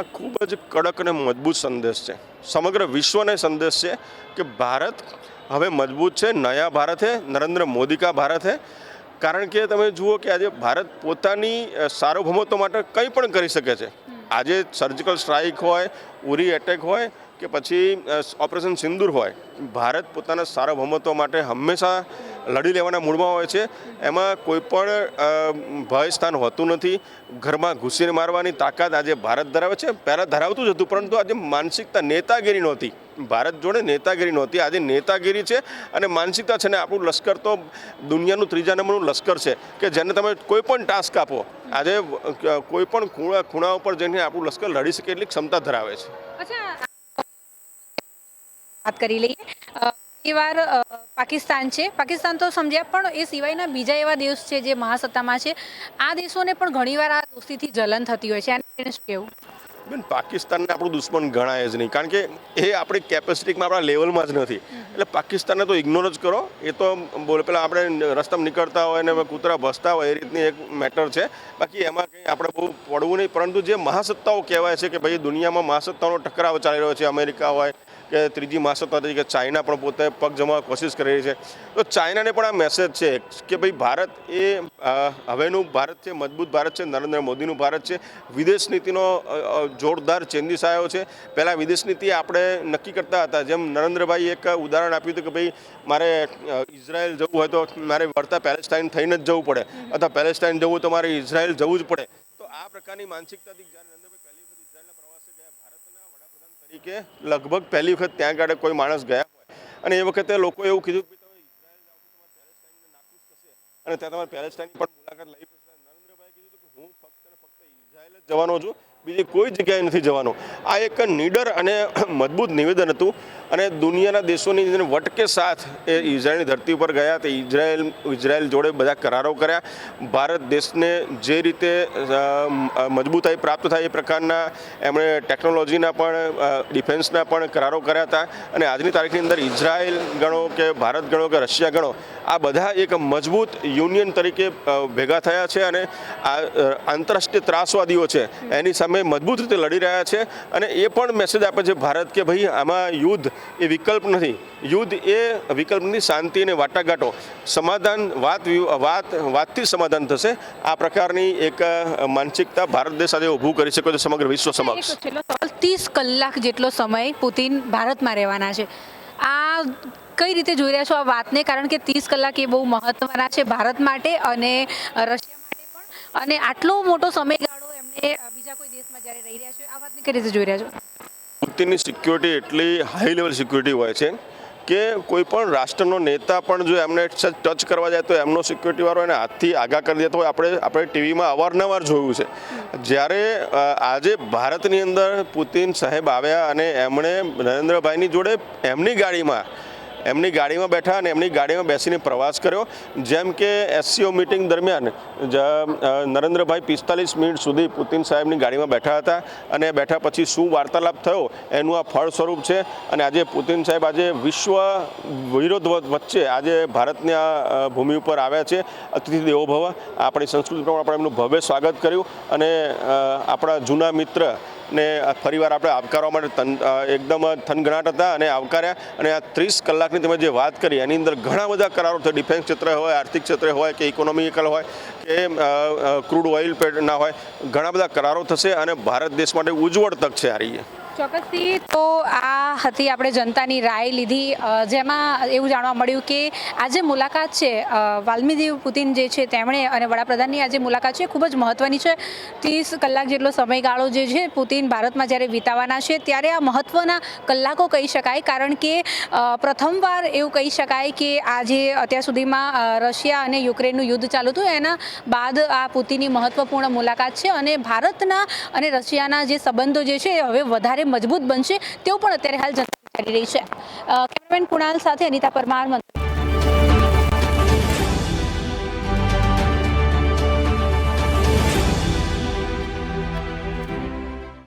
આ ખૂબ જ કડક અને મજબૂત સંદેશ છે. સમગ્ર વિશ્વને સંદેશ છે કે ભારત હવે મજબૂત છે. નયા ભારત હે, નરેન્દ્ર મોદી કા ભારત હે. કારણ કે તમે જુઓ કે આજે ભારત પોતાની સાર્વભૌમત્વ માટે કંઈ પણ કરી શકે છે. આજે સર્જિકલ સ્ટ્રાઇક હોય, ઉરી એટેક હોય કે પછી ઓપરેશન સિંદૂર હોય, ભારત પોતાના સાર્વભૌમત્વ માટે હંમેશા લડી લેવાના મૂડમાં હોય છે. એમાં કોઈ પણ ભય સ્થાન હોતું નથી. ઘરમાં ઘૂસીને મારવાની તાકાત આજે ભારત ધરાવે છે. પહેલાં ધરાવતું જ હતું, પરંતુ આજે માનસિકતા નેતાગીરી નહોતી. ભારત જોડે નેતાગીરી નહોતી, આજે નેતાગીરી છે અને માનસિકતા છે. ને આપણું લશ્કર તો દુનિયાનું 3જા નંબરનું લશ્કર છે કે જેને તમે કોઈ પણ ટાસ્ક આપો, આજે કોઈ પણ ખૂણા ઉપર જઈને આપણું લશ્કર લડી શકે એટલી ક્ષમતા ધરાવે છે. વાત કરી લઈએ. એ વાર પાકિસ્તાન છે, પાકિસ્તાન તો સમજ્યા, પણ એ સિવાયના બીજા એવા દેશ છે જે મહાસત્તામાં છે. આ દેશોને પણ ઘણીવાર આ દોસ્તીથી જલન થતી હોય છે. આને શું કહેવું? બેન, પાકિસ્તાનને આપણું દુશ્મન ગણાય જ નહીં, કારણ કે એ આપણી કેપેસિટીમાં આપણા લેવલમાં જ નથી. એટલે પાકિસ્તાનને તો ઇગ્નોર જ કરો. એ તો બોલે પેલા આપણે રસ્તામાં નીકળતા હોય ને કૂતરા ભસતા હોય એ રીતની એક મેટર છે. બાકી એમાં કંઈ આપણે બહુ પડવું નહીં. પરંતુ જે મહાસત્તાઓ કહેવાય છે કે ભાઈ દુનિયામાં મહાસત્તાઓનો ટકરાવ ચાલી રહ્યો છે, અમેરિકા હોય કે ત્રીજી મહાસત્તા તરીકે ચાઇના પણ પોતે પગ જમાવવા કોશિશ કરી રહી છે. તો ચાઇનાને પણ આ મેસેજ છે કે ભાઈ ભારત એ હવેનું ભારત છે, મજબૂત ભારત છે, નરેન્દ્ર મોદીનું ભારત છે. વિદેશ નીતિનો જોરદાર ચેન્જીસ આવ્યો છે. પહેલાં વિદેશ નીતિ આપણે નક્કી કરતા હતા, જેમ નરેન્દ્રભાઈ એક ઉદાહરણ આપ્યું હતું કે ભાઈ મારે ઇઝરાયલ જવું હોય તો મારે વળતા પેલેસ્ટાઇન થઈને જ જવું પડે, અથવા પેલેસ્ટાઇન જવું તો મારે ઇઝરાયલ જવું જ પડે. તો આ પ્રકારની માનસિકતાથી જ્યારે નરેન્દ્રભાઈ પહેલી વખત ઇઝરાયલના પ્રવાસે ગયા, ભારતના વડાપ્રધાન તરીકે લગભગ પહેલી વખત ત્યાં આગળ કોઈ માણસ ગયા હોય, અને એ વખતે લોકો એવું કીધું કે તમે ઇઝરાયલ જાઓ તો તમારે પેલેસ્ટાઇનને નાખવું જ થશે અને ત્યાં તમારે પેલેસ્ટાઇનની પણ મુલાકાત લઈ પડશે. નરેન્દ્રભાઈએ કીધું કે હું ફક્ત ને ફક્ત ઇઝરાયલ જ જવાનો છું, બીજી કોઈ જગ્યાએ નથી જવાનું. આ એક નીડર અને મજબૂત નિવેદન હતું અને દુનિયાના દેશોની વટકે સાથ એ ઇઝરાયલની ધરતી ઉપર ગયા. તે ઇઝરાયલ જોડે બધા કરારો કર્યા. ભારત દેશને જે રીતે મજબૂતાઈ પ્રાપ્ત થાય એ પ્રકારના એમણે ટેકનોલોજીના પણ ડિફેન્સના પણ કરારો કર્યા હતા. અને આજની તારીખની અંદર ઇઝરાયલ ગણો કે ભારત ગણો કે રશિયા ગણો, આ બધા એક મજબૂત યુનિયન તરીકે ભેગા થયા છે અને આ આંતરરાષ્ટ્રીય ત્રાસવાદીઓ છે એની સામે મજબૂત રીતે લડી રહ્યા છે. અને એ પણ મેસેજ આપે છે ભારત કે ભાઈ આમાં યુદ્ધ એ વિકલ્પ નથી. યુદ્ધ એ વિકલ્પ નથી. શાંતિ અને વાટાઘાટો, સમાધાન, વાતથી સમાધાન થશે. આ પ્રકારની એક માનસિકતા ભારત દેશ આજે ઊભું કરી શકે છે સમગ્ર વિશ્વ સમક્ષ. 30 કલાક જેટલો સમય પુતિન ભારતમાં રહેવાના છે. આ કઈ રીતે જોઈ રહ્યા છો આ વાતને? કારણ કે 30 કલાક એ બહુ મહત્વના છે ભારત માટે અને રશિયા માટે પણ. અને આટલો મોટો સમયગાળો એમને બીજા કોઈ દેશમાં જ્યારે રહી રહ્યા છે, આ વાતને કઈ રીતે જોઈ રહ્યા છો? પુતિનની સિક્યોરિટી એટલી હાઈ લેવલ સિક્યોરિટી હોય છે કે કોઈ પણ રાષ્ટ્રનો નેતા પણ જો એમને ટચ કરવા જાય તો એમનો સિક્યોરિટીવાળો એને હાથથી આગા કરી દેતો હોય. આપણે ટીવીમાં અવારનવાર જોયું છે. જ્યારે આજે ભારતની અંદર પુતિન સાહેબ આવ્યા અને એમણે નરેન્દ્રભાઈની જોડે એમની ગાડીમાં બેઠા અને એમની ગાડીમાં બેસીને પ્રવાસ કર્યો. જેમ કે SCO મિટિંગ દરમિયાન નરેન્દ્રભાઈ 45 મિનિટ સુધી પુતિન સાહેબની ગાડીમાં બેઠા હતા અને બેઠા પછી શું વાર્તાલાપ થયો એનું આ ફળ સ્વરૂપ છે. અને આજે પુતિન સાહેબ આજે વિશ્વ વિરોધ વચ્ચે આજે ભારતની આ ભૂમિ ઉપર આવ્યા છે. અતિથિ દેવો ભવ, આપણી સંસ્કૃતિ પ્રમાણે આપણે એમનું ભવ્ય સ્વાગત કર્યું અને આપણા જૂના મિત્ર ને ફરીવાર આપણે આવકારવા માટે એકદમ થનગનાટ હતા અને આવકાર્યા. અને આ 30 કલાકની તમે જે વાત કરી એની અંદર ઘણા બધા કરારો છે. ડિફેન્સ ક્ષેત્ર હોય, આર્થિક ક્ષેત્ર હોય કે ઇકોનોમિકલ હોય કે ક્રૂડ ઓઇલ ના હોય, ઘણા બધા કરારો થશે અને ભારત દેશ માટે ઉજ્જવળ તક છે આ રહી. ચોક્કસથી. તો આ હતી આપણે જનતાની રાય લીધી, જેમાં એવું જાણવા મળ્યું કે આ જે મુલાકાત છે વ્લાદિમીર પુતિન જે છે તેમણે અને વડાપ્રધાનની આ જે મુલાકાત છે ખૂબ જ મહત્ત્વની છે. 30 કલાક જેટલો સમયગાળો જે છે પુતિન ભારતમાં જ્યારે વિતાવાના છે ત્યારે આ મહત્ત્વના કલાકો કહી શકાય. કારણ કે પ્રથમવાર એવું કહી શકાય કે આજે અત્યાર સુધીમાં રશિયા અને યુક્રેનનું યુદ્ધ ચાલુ હતું એના બાદ આ પુતિનની મહત્ત્વપૂર્ણ મુલાકાત છે અને ભારતના અને રશિયાના જે સંબંધો જે છે હવે વધારે મજબૂત બનશે તેવું પણ અત્યારે હાલ જનતા કરી રહી છે. કેમેરામેન કુણાલ સાથે અનિતા પરમાર.